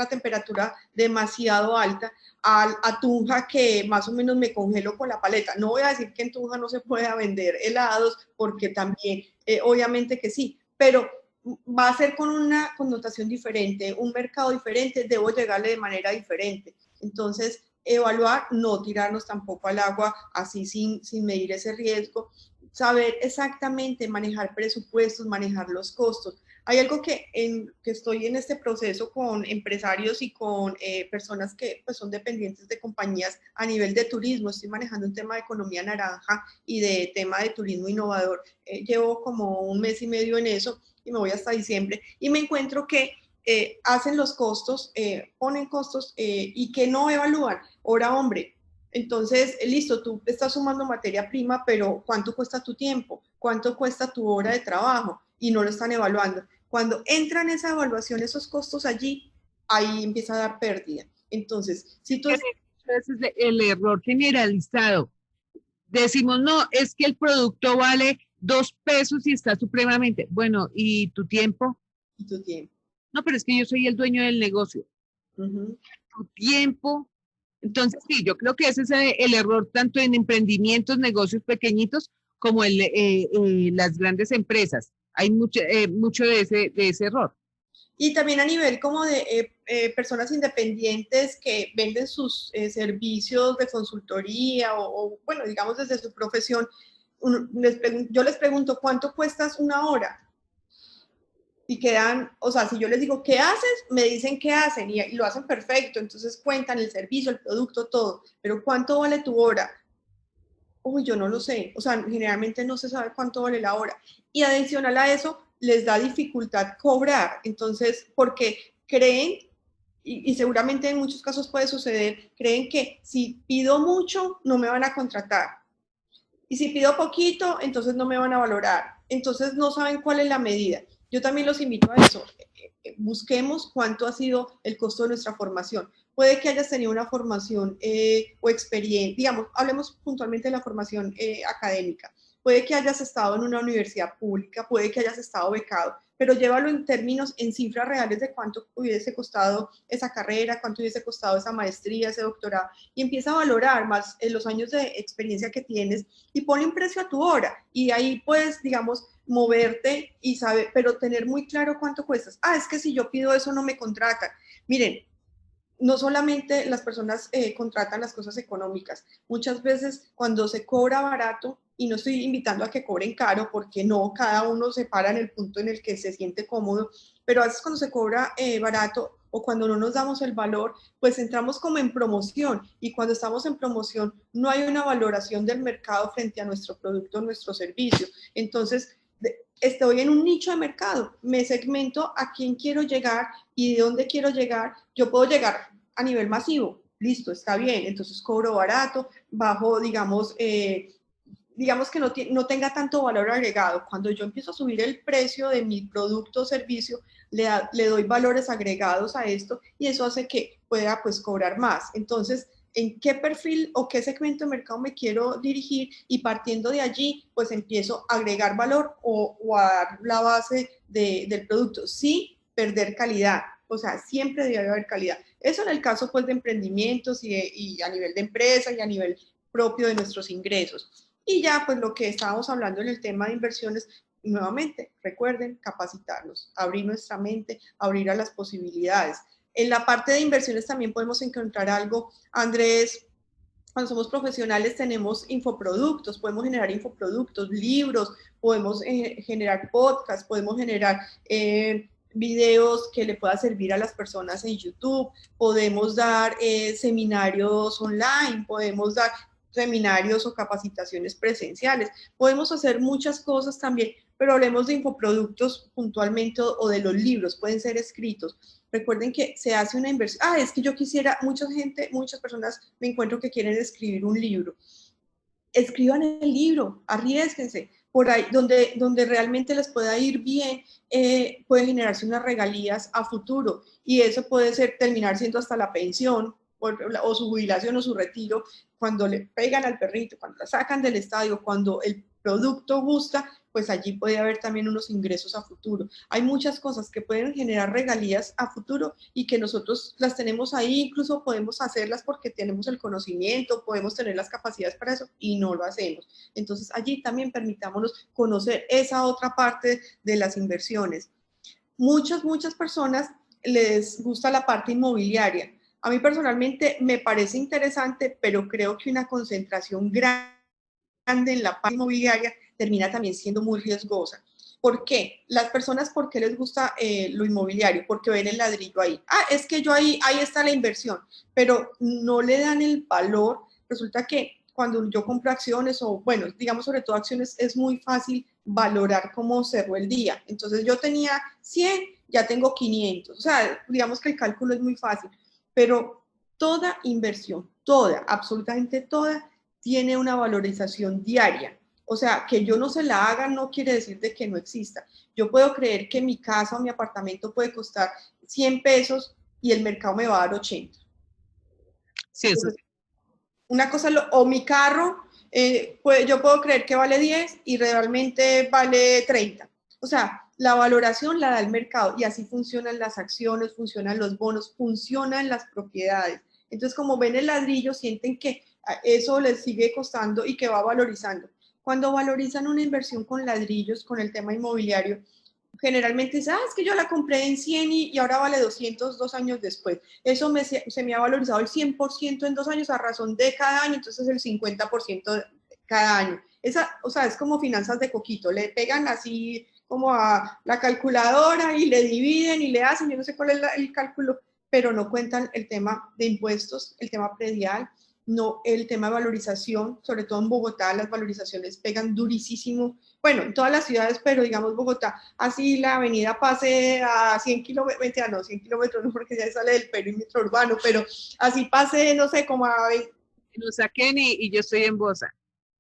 temperatura demasiado alta, a Tunja, que más o menos me congelo con la paleta. No voy a decir que en Tunja no se pueda vender helados, porque también, obviamente que sí, pero va a ser con una connotación diferente, un mercado diferente, debo llegarle de manera diferente. Entonces, evaluar, no tirarnos tampoco al agua así sin medir ese riesgo, saber exactamente manejar presupuestos, manejar los costos. Hay algo que estoy en este proceso con empresarios y con personas que pues, son dependientes de compañías a nivel de turismo. Estoy manejando un tema de economía naranja y de tema de turismo innovador. Llevo como un mes y medio en eso y me voy hasta diciembre y me encuentro que hacen los costos, ponen costos y que no evalúan. Ahora, hombre, entonces, listo, tú estás sumando materia prima, pero ¿cuánto cuesta tu tiempo? ¿Cuánto cuesta tu hora de trabajo? Y no lo están evaluando. Cuando entran esa evaluación, esos costos allí, ahí empieza a dar pérdida. Entonces, si tú... veces el error generalizado. Decimos, no, es que el producto vale 2 pesos y está supremamente. Bueno, ¿y tu tiempo? Y tu tiempo. No, pero es que yo soy el dueño del negocio. Ujú. Tu tiempo. Entonces, sí, yo creo que ese es el error tanto en emprendimientos, negocios pequeñitos, como en las grandes empresas. Hay mucho de ese error. Y también a nivel como de personas independientes que venden sus servicios de consultoría o, bueno, digamos desde su profesión, yo les pregunto, ¿cuánto cuestas una hora? Y quedan, o sea, si yo les digo, ¿qué haces? Me dicen qué hacen y lo hacen perfecto, entonces cuentan el servicio, el producto, todo, pero ¿cuánto vale tu hora? Uy, yo no lo sé, o sea, generalmente no se sabe cuánto vale la hora. Y adicional a eso, les da dificultad cobrar, entonces, porque creen, y seguramente en muchos casos puede suceder, creen que si pido mucho, no me van a contratar. Y si pido poquito, entonces no me van a valorar. Entonces no saben cuál es la medida. Yo también los invito a eso. Busquemos cuánto ha sido el costo de nuestra formación. Puede que hayas tenido una formación o experiencia, digamos, hablemos puntualmente de la formación académica. Puede que hayas estado en una universidad pública, puede que hayas estado becado, pero llévalo en términos, en cifras reales de cuánto hubiese costado esa carrera, cuánto hubiese costado esa maestría, ese doctorado, y empieza a valorar más los años de experiencia que tienes y ponle un precio a tu hora. Y ahí puedes, digamos, moverte y saber, pero tener muy claro cuánto cuestas. Ah, es que si yo pido eso no me contratan. Miren, no solamente las personas contratan las cosas económicas, muchas veces cuando se cobra barato, y no estoy invitando a que cobren caro, porque no, cada uno se para en el punto en el que se siente cómodo, pero a veces cuando se cobra barato o cuando no nos damos el valor, pues entramos como en promoción, y cuando estamos en promoción no hay una valoración del mercado frente a nuestro producto, nuestro servicio. Entonces, estoy en un nicho de mercado, me segmento a quién quiero llegar y de dónde quiero llegar. Yo puedo llegar a nivel masivo, listo, está bien, entonces cobro barato, bajo, digamos que no tenga tanto valor agregado. Cuando yo empiezo a subir el precio de mi producto o servicio, le doy valores agregados a esto y eso hace que pueda pues cobrar más. Entonces, en qué perfil o qué segmento de mercado me quiero dirigir, y partiendo de allí, pues empiezo a agregar valor o a dar la base del producto, sí perder calidad. O sea, siempre debe haber calidad. Eso en el caso pues de emprendimientos y a nivel de empresa y a nivel propio de nuestros ingresos. Y ya pues lo que estábamos hablando en el tema de inversiones, nuevamente, recuerden capacitarnos, abrir nuestra mente, abrir a las posibilidades. En la parte de inversiones también podemos encontrar algo, Andrés. Cuando somos profesionales tenemos infoproductos, podemos generar infoproductos, libros, podemos generar podcasts, podemos generar videos que le pueda servir a las personas en YouTube, podemos dar seminarios online, podemos dar seminarios o capacitaciones presenciales, podemos hacer muchas cosas también, pero hablemos de infoproductos puntualmente o de los libros, pueden ser escritos. Recuerden que se hace una inversión. Ah, es que yo quisiera, muchas personas me encuentro que quieren escribir un libro. Escriban el libro, arriésguense. Por ahí, donde realmente les pueda ir bien, puede generarse unas regalías a futuro. Y eso puede terminar siendo hasta la pensión o su jubilación o su retiro, cuando le pegan al perrito, cuando la sacan del estadio, cuando el producto gusta, pues allí puede haber también unos ingresos a futuro. Hay muchas cosas que pueden generar regalías a futuro y que nosotros las tenemos ahí, incluso podemos hacerlas porque tenemos el conocimiento, podemos tener las capacidades para eso y no lo hacemos. Entonces allí también permitámonos conocer esa otra parte de las inversiones. Muchas personas les gusta la parte inmobiliaria. A mí personalmente me parece interesante, pero creo que una concentración grande en la parte inmobiliaria termina también siendo muy riesgosa. ¿Por qué? Las personas, ¿por qué les gusta lo inmobiliario? Porque ven el ladrillo ahí. Ah, es que yo ahí está la inversión, pero no le dan el valor. Resulta que cuando yo compro acciones o, bueno, digamos sobre todo acciones, es muy fácil valorar cómo cerró el día. Entonces yo tenía 100, ya tengo 500. O sea, digamos que el cálculo es muy fácil, pero toda inversión, toda, absolutamente toda, tiene una valorización diaria. O sea, que yo no se la haga no quiere decir de que no exista. Yo puedo creer que mi casa o mi apartamento puede costar 100 pesos y el mercado me va a dar 80. Sí, eso Entonces, Una cosa, o mi carro, pues yo puedo creer que vale 10 y realmente vale 30. O sea, la valoración la da el mercado y así funcionan las acciones, funcionan los bonos, funcionan las propiedades. Entonces, como ven el ladrillo, sienten que eso les sigue costando y que va valorizando. Cuando valorizan una inversión con ladrillos, con el tema inmobiliario, generalmente dice, es que yo la compré en 100 y ahora vale 200 2 años después. Eso se me ha valorizado el 100% en 2 años a razón de cada año, entonces el 50% cada año. O sea, es como finanzas de coquito, le pegan así como a la calculadora y le dividen y le hacen, yo no sé cuál es el cálculo, pero no cuentan el tema de impuestos, el tema predial, no el tema de valorización, sobre todo en Bogotá las valorizaciones pegan durísimo, bueno, en todas las ciudades, pero digamos Bogotá, así la avenida pase a 100 kilómetros, no, 100 kilómetros no porque ya sale del perímetro urbano, pero así pase, no sé, como a... En Usaquén y yo estoy en Bosa.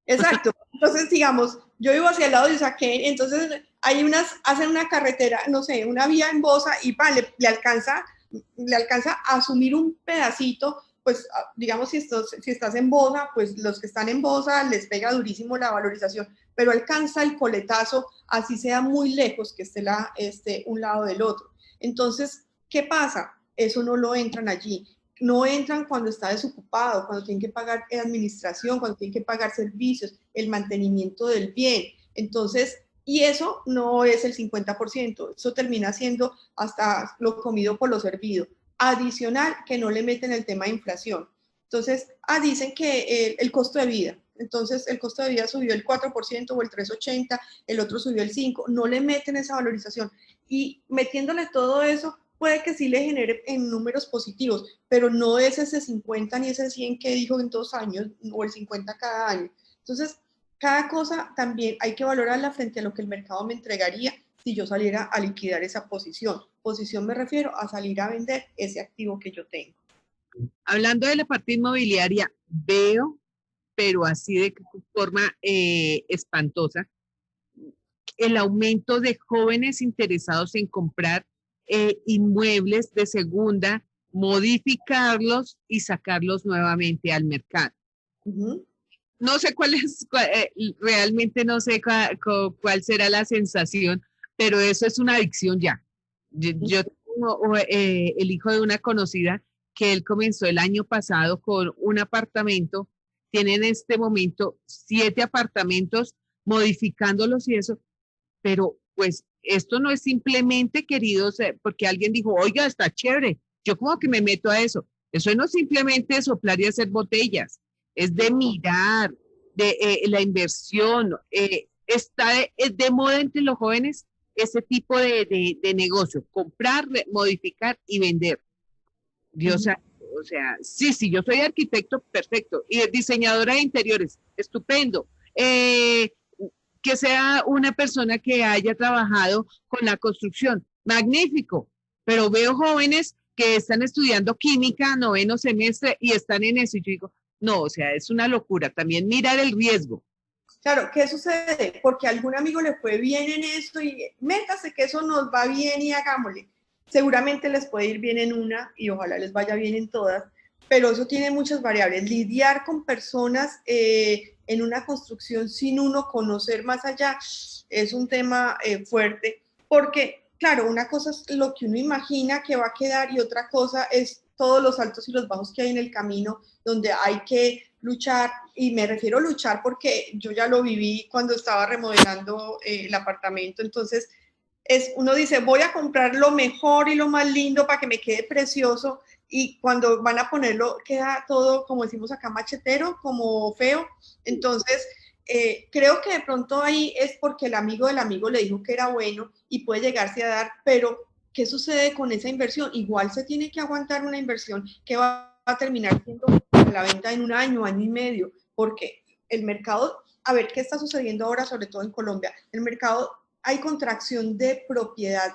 Exacto, entonces digamos, yo vivo hacia el lado de Usaquén, entonces hacen una carretera, no sé, una vía en Bosa y le alcanza a asumir un pedacito, pues digamos si estás en Bosa, pues los que están en Bosa les pega durísimo la valorización, pero alcanza el coletazo, así sea muy lejos que esté un lado del otro. Entonces, ¿qué pasa? Eso no lo entran allí. No entran cuando está desocupado, cuando tienen que pagar administración, cuando tienen que pagar servicios, el mantenimiento del bien. Entonces, y eso no es el 50%, eso termina siendo hasta lo comido por lo servido. Adicional, que no le meten el tema de inflación. Entonces, dicen que el costo de vida, entonces el costo de vida subió el 4% o el 3,80, el otro subió el 5%, no le meten esa valorización. Y metiéndole todo eso, puede que sí le genere en números positivos, pero no es ese 50 ni ese 100 que dijo en 2 años, o el 50 cada año. Entonces, cada cosa también hay que valorarla frente a lo que el mercado me entregaría si yo saliera a liquidar esa posición. Posición me refiero a salir a vender ese activo que yo tengo. Hablando de la parte inmobiliaria, veo, pero así de forma espantosa, el aumento de jóvenes interesados en comprar inmuebles de segunda, modificarlos y sacarlos nuevamente al mercado. No sé realmente no sé cuál será la sensación, pero eso es una adicción ya. Yo tengo el hijo de una conocida que él comenzó el año pasado con un apartamento, tiene en este momento 7 apartamentos, modificándolos y eso, pero pues esto no es simplemente, queridos, porque alguien dijo, oiga, está chévere, yo como que me meto a eso. Eso no es simplemente soplar y hacer botellas, es de mirar, de la inversión. Está de moda entre los jóvenes ese tipo de negocio, comprar, modificar y vender. Dios, o sea, sí, yo soy arquitecto, perfecto, y diseñadora de interiores, estupendo. Que sea una persona que haya trabajado con la construcción, magnífico, pero veo jóvenes que están estudiando química, 9º semestre, y están en eso, y yo digo, no, o sea, es una locura, también mirar el riesgo. Claro, ¿qué sucede? Porque a algún amigo le fue bien en esto y métase que eso nos va bien y hagámosle. Seguramente les puede ir bien en una y ojalá les vaya bien en todas, pero eso tiene muchas variables. Lidiar con personas en una construcción sin uno conocer más allá es un tema fuerte, porque claro, una cosa es lo que uno imagina que va a quedar y otra cosa es todos los altos y los bajos que hay en el camino, donde hay que luchar, y me refiero a luchar porque yo ya lo viví cuando estaba remodelando el apartamento, entonces uno dice, voy a comprar lo mejor y lo más lindo para que me quede precioso, y cuando van a ponerlo queda todo, como decimos acá, machetero, como feo. Entonces, creo que de pronto ahí es porque el amigo del amigo le dijo que era bueno y puede llegarse a dar, pero ¿qué sucede con esa inversión? Igual se tiene que aguantar una inversión que va a terminar siendo la venta en un año, año y medio, porque el mercado, a ver qué está sucediendo ahora, sobre todo en Colombia, el mercado, hay contracción de propiedad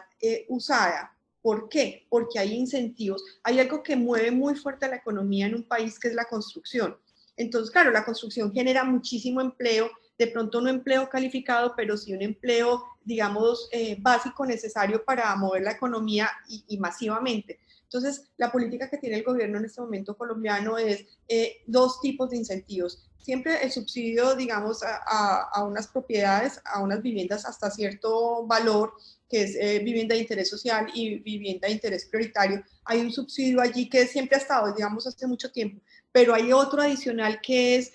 usada. ¿Por qué? Porque hay incentivos. Hay algo que mueve muy fuerte a la economía en un país, que es la construcción. Entonces, claro, la construcción genera muchísimo empleo, de pronto no empleo calificado, pero sí un empleo, digamos, básico necesario para mover la economía y masivamente. Entonces, la política que tiene el gobierno en este momento colombiano es dos tipos de incentivos. Siempre el subsidio, digamos, a unas propiedades, a unas viviendas hasta cierto valor, que es vivienda de interés social y vivienda de interés prioritario. Hay un subsidio allí que siempre ha estado, digamos, hace mucho tiempo, pero hay otro adicional que es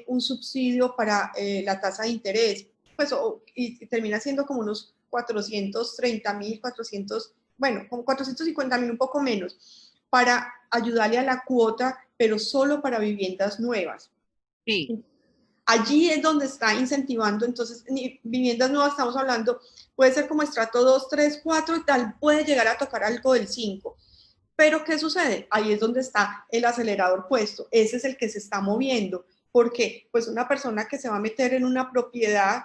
un subsidio para la tasa de interés, pues, y termina siendo como unos 430.000, 400, bueno, como 450.000, un poco menos, para ayudarle a la cuota, pero solo para viviendas nuevas. Sí. Allí es donde está incentivando, entonces, viviendas nuevas estamos hablando, puede ser como estrato 2, 3, 4 y tal, puede llegar a tocar algo del 5. Pero ¿qué sucede? Ahí es donde está el acelerador puesto, ese es el que se está moviendo, porque pues una persona que se va a meter en una propiedad,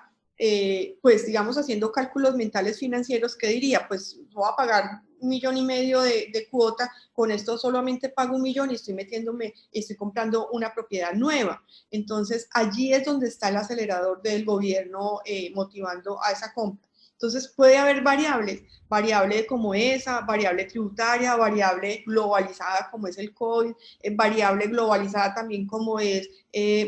pues digamos haciendo cálculos mentales financieros, ¿qué diría? Pues voy a pagar 1,5 millones de cuota, con esto solamente pago 1 millón y estoy metiéndome, estoy comprando una propiedad nueva. Entonces allí es donde está el acelerador del gobierno motivando a esa compra. Entonces puede haber variables, variable como esa, variable tributaria, variable globalizada como es el COVID, variable globalizada también como es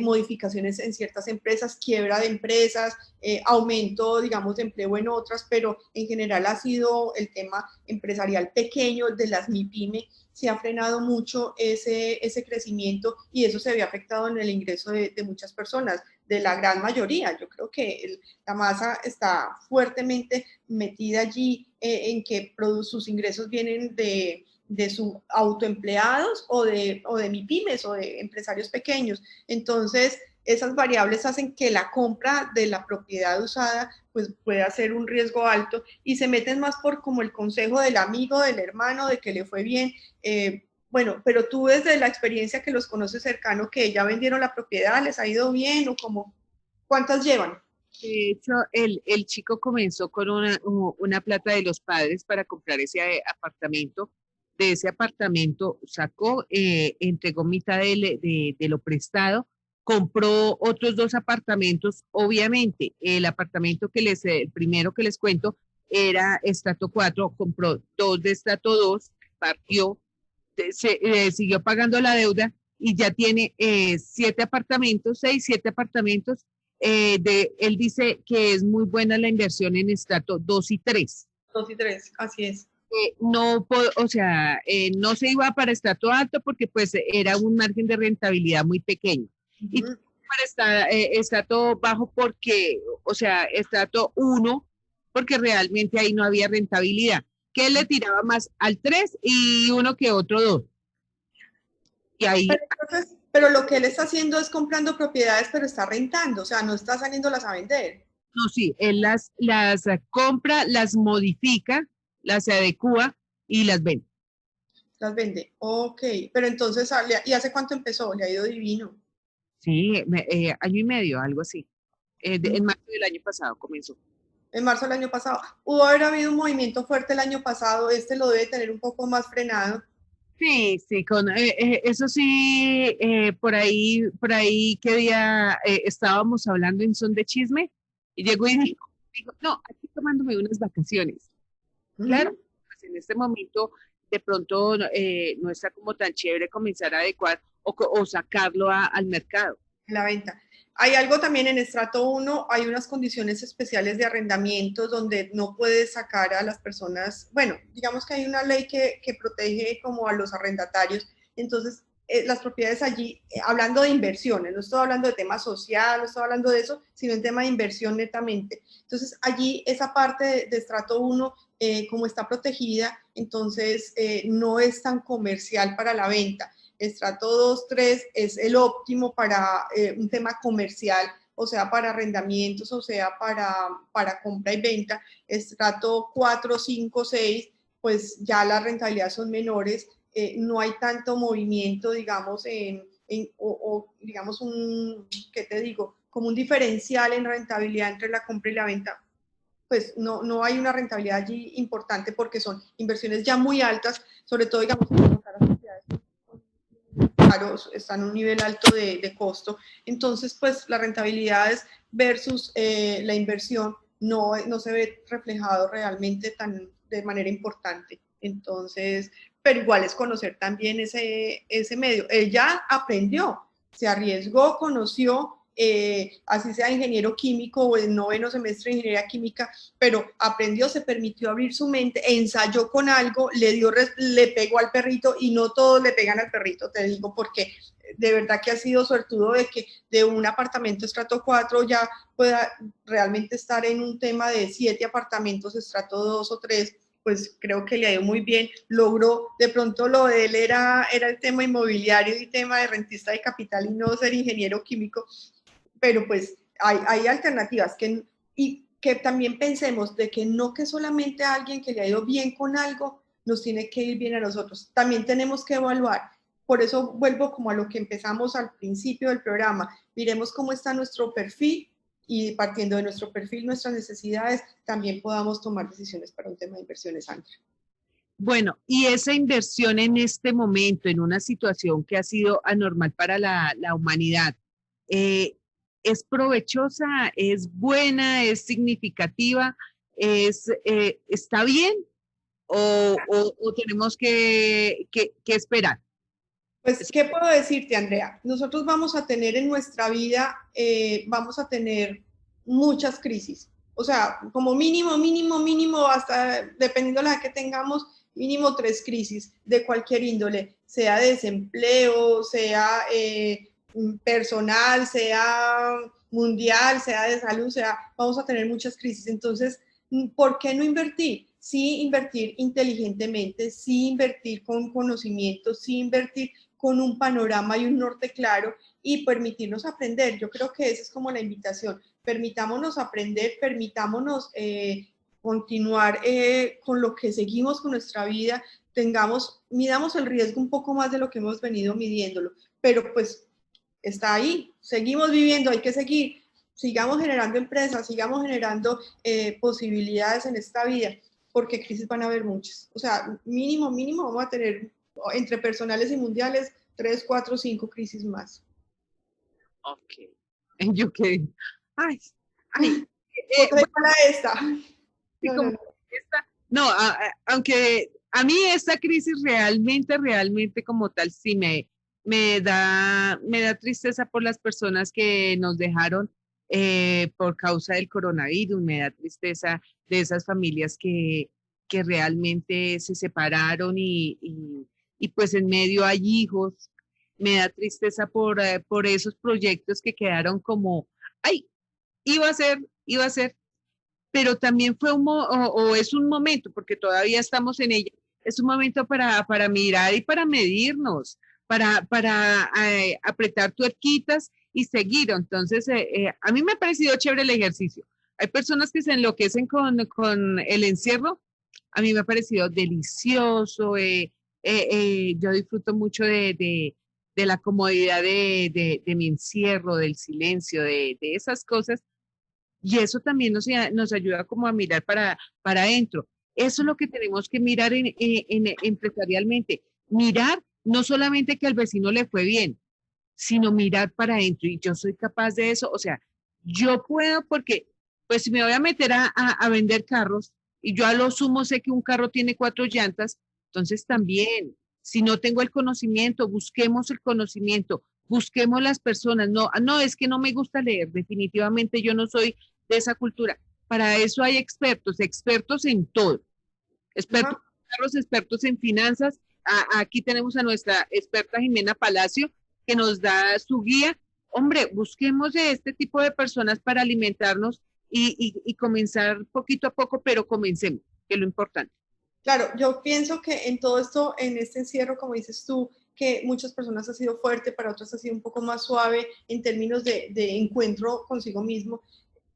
modificaciones en ciertas empresas, quiebra de empresas, aumento, digamos, de empleo en otras, pero en general ha sido el tema empresarial pequeño de las MIPYME, se ha frenado mucho ese crecimiento y eso se había afectado en el ingreso de muchas personas, de la gran mayoría. Yo creo que la masa está fuertemente metida allí en que sus ingresos vienen de sus autoempleados o de MIPYMES o de empresarios pequeños. Entonces, esas variables hacen que la compra de la propiedad usada pues pueda ser un riesgo alto y se meten más por como el consejo del amigo, del hermano, de que le fue bien. Bueno, pero tú desde la experiencia que los conoces cercano, que ya vendieron la propiedad, ¿les ha ido bien o como cuántas llevan? De hecho, el chico comenzó con una plata de los padres para comprar ese apartamento. De ese apartamento sacó, entregó mitad de lo prestado, compró otros dos apartamentos. Obviamente, el apartamento el primero que les cuento, era estrato 4, compró dos de estrato 2, partió, siguió pagando la deuda y ya tiene 7 apartamentos, 6, 7 apartamentos. Él dice que es muy buena la inversión en estrato 2 y 3. 2 y 3, así es. No, o sea, no se iba para estrato alto porque pues era un margen de rentabilidad muy pequeño. Y Uh-huh. para estrato bajo porque, o sea, estrato 1, porque realmente ahí no había rentabilidad. Que él le tiraba más al 3 y uno que otro 2. Y ahí, Pero, entonces, pero lo que él está haciendo es comprando propiedades, pero está rentando, o sea, no está saliéndolas a vender. no, sí, él las compra, las modifica, las adecua y las vende. Las vende. Ok, pero entonces, ¿y hace cuánto empezó? Le ha ido divino. Sí, año y medio, algo así. Mm. En marzo del año pasado comenzó. En marzo del año pasado. Hubo haber habido un movimiento fuerte el año pasado, este lo debe tener un poco más frenado. Sí, sí, eso sí, por ahí que día estábamos hablando en son de chisme y llegó y dijo, no, aquí tomándome unas vacaciones. Claro, Ujú. pues en este momento de pronto no está como tan chévere comenzar a adecuar o sacarlo al mercado. La venta. Hay algo también en estrato 1, hay unas condiciones especiales de arrendamiento donde no puedes sacar a las personas, bueno, digamos que hay una ley que protege como a los arrendatarios, entonces las propiedades allí, hablando de inversiones, no estoy hablando de tema social, no estoy hablando de eso, sino en tema de inversión netamente. Entonces allí esa parte de estrato 1, como está protegida, entonces no es tan comercial para la venta. Estrato 2, 3 es el óptimo para un tema comercial, o sea, para arrendamientos, o sea, para compra y venta. Estrato 4, 5, 6, pues ya las rentabilidades son menores, no hay tanto movimiento, digamos, o digamos ¿qué te digo? Como un diferencial en rentabilidad entre la compra y la venta, pues no hay una rentabilidad allí importante porque son inversiones ya muy altas, sobre todo, digamos, en las sociedades caros, están en un nivel alto de costo. Entonces, pues las rentabilidades versus la inversión no se ve reflejado realmente de manera importante. Entonces, pero igual es conocer también ese medio. Él ya aprendió, se arriesgó, conoció, así sea ingeniero químico o en noveno semestre de ingeniería química, pero aprendió, se permitió abrir su mente, ensayó con algo, le pegó al perrito, y no todos le pegan al perrito, te digo, porque de verdad que ha sido suertudo de que de un apartamento estrato 4 ya pueda realmente estar en un tema de 7 apartamentos estrato 2 o 3, pues creo que le ha ido muy bien, logró, de pronto lo de él era el tema inmobiliario y tema de rentista de capital y no ser ingeniero químico, pero pues hay alternativas y que también pensemos de que no que solamente a alguien que le ha ido bien con algo nos tiene que ir bien a nosotros, también tenemos que evaluar. Por eso vuelvo como a lo que empezamos al principio del programa, miremos cómo está nuestro perfil y partiendo de nuestro perfil, nuestras necesidades, también podamos tomar decisiones para un tema de inversiones, Andrea. Bueno, y esa inversión en este momento, en una situación que ha sido anormal para la humanidad, eh, ¿es provechosa, es buena, es significativa, está bien o tenemos que esperar? Pues, ¿qué puedo decirte, Andrea? Nosotros vamos a tener en nuestra vida, vamos a tener muchas crisis. O sea, como mínimo, hasta dependiendo de la que tengamos, mínimo 3 crisis de cualquier índole, sea desempleo, sea personal, sea mundial, sea de salud, vamos a tener muchas crisis. Entonces, ¿por qué no invertir? Sí, invertir inteligentemente, sí, invertir con conocimiento, sí, invertir con un panorama y un norte claro y permitirnos aprender. Yo creo que esa es como la invitación. Permitámonos aprender, permitámonos continuar con lo que seguimos con nuestra vida, midamos el riesgo un poco más de lo que hemos venido midiéndolo, pero pues está ahí, seguimos viviendo, hay que seguir, sigamos generando empresas, sigamos generando posibilidades en esta vida, porque crisis van a haber muchas. O sea, mínimo vamos a tener entre personales y mundiales 3, 4, 5 crisis más. Ok. Yo quedé, ay, ay, ¿Cómo te bueno, para esta? sí, No, no, como no. esta, no, aunque a mí esta crisis realmente como tal, sí me da tristeza por las personas que nos dejaron por causa del coronavirus, me da tristeza de esas familias que realmente se separaron y pues en medio hay hijos, me da tristeza por esos proyectos que quedaron como, ay, iba a ser, pero también fue o es un momento, porque todavía estamos en ella, es un momento para mirar y para medirnos, para apretar tuerquitas y seguir. Entonces, a mí me ha parecido chévere el ejercicio. Hay personas que se enloquecen con el encierro. A mí me ha parecido delicioso. Yo disfruto mucho de la comodidad de mi encierro, del silencio, de esas cosas y eso también nos ayuda como a mirar para adentro. Eso es lo que tenemos que mirar empresarialmente. Mirar no solamente que al vecino le fue bien, sino mirar para adentro. Y yo soy capaz de eso. O sea, yo puedo porque, pues si me voy a meter a vender carros y yo a lo sumo sé que un carro tiene 4 llantas, entonces también, si no tengo el conocimiento, busquemos el conocimiento, busquemos las personas. No, no, es que no me gusta leer. Definitivamente yo no soy de esa cultura. Para eso hay expertos, expertos en todo. Expertos Ajá. en carros, expertos en finanzas. Aquí tenemos a nuestra experta Jimena Palacio, que nos da su guía. Hombre, busquemos de este tipo de personas para alimentarnos y comenzar poquito a poco, pero comencemos, que es lo importante. Claro, yo pienso que en todo esto, en este encierro, como dices tú, que muchas personas ha sido fuerte, para otras ha sido un poco más suave en términos de encuentro consigo mismo.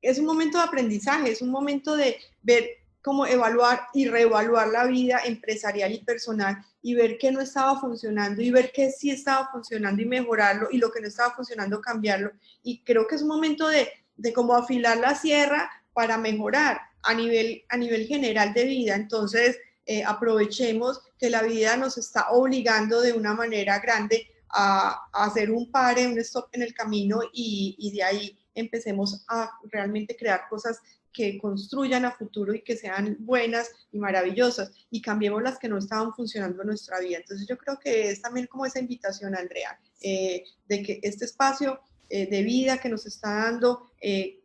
Es un momento de aprendizaje, es un momento de ver cómo evaluar y reevaluar la vida empresarial y personal y ver qué no estaba funcionando y ver qué sí estaba funcionando y mejorarlo y lo que no estaba funcionando cambiarlo. Y creo que es un momento de cómo afilar la sierra para mejorar a nivel general de vida. Entonces, aprovechemos que la vida nos está obligando de una manera grande a hacer un pare, un stop en el camino y de ahí empecemos a realmente crear cosas que construyan a futuro y que sean buenas y maravillosas, y cambiemos las que no estaban funcionando en nuestra vida. Entonces yo creo que es también como esa invitación, Andrea, de que este espacio de vida que nos está dando,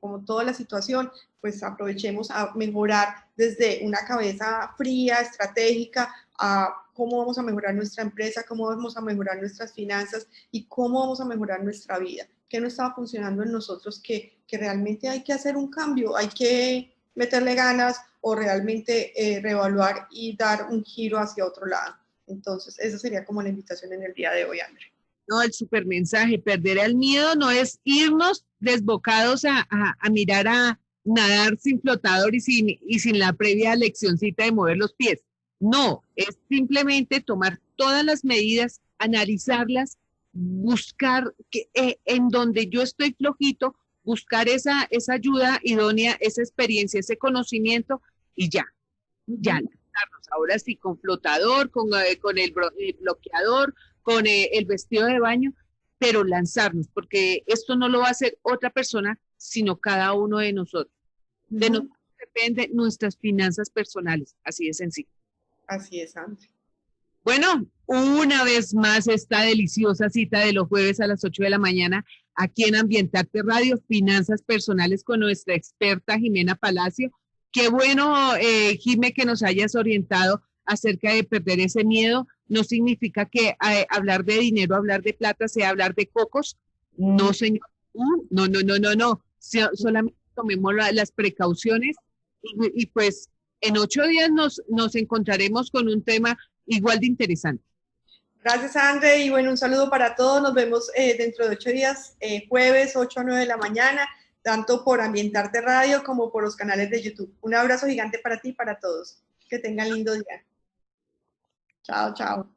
como toda la situación, pues aprovechemos a mejorar desde una cabeza fría, estratégica, a cómo vamos a mejorar nuestra empresa, cómo vamos a mejorar nuestras finanzas y cómo vamos a mejorar nuestra vida. ¿Qué no estaba funcionando en nosotros que realmente hay que hacer un cambio, hay que meterle ganas o realmente reevaluar y dar un giro hacia otro lado? Entonces, esa sería como la invitación en el día de hoy, André. No, el super mensaje, perder el miedo no es irnos desbocados a mirar a nadar sin flotador y sin la previa leccioncita de mover los pies. No, es simplemente tomar todas las medidas, analizarlas, buscar que, en donde yo estoy flojito, buscar esa ayuda idónea, esa experiencia, ese conocimiento y ya, lanzarnos. Ahora sí, con flotador, con el bloqueador, con el vestido de baño, pero lanzarnos, porque esto no lo va a hacer otra persona, sino cada uno de nosotros. De nosotros depende nuestras finanzas personales, así de sencillo. Así es, André. Bueno, una vez más esta deliciosa cita de los jueves a las 8 de la mañana aquí en Ambientarte Radio, Finanzas Personales con nuestra experta Jimena Palacio. Qué bueno, Jime, que nos hayas orientado acerca de perder ese miedo. No significa que hablar de dinero, hablar de plata, sea hablar de cocos. No, señor. No. Solamente tomemos las precauciones y pues en 8 días nos encontraremos con un tema igual de interesante. Gracias, André, y bueno, un saludo para todos. Nos vemos dentro de 8 días, jueves 8 a 9 de la mañana, tanto por Ambientarte Radio como por los canales de YouTube. Un abrazo gigante para ti y para todos. Que tengan lindo día. Chao, chao.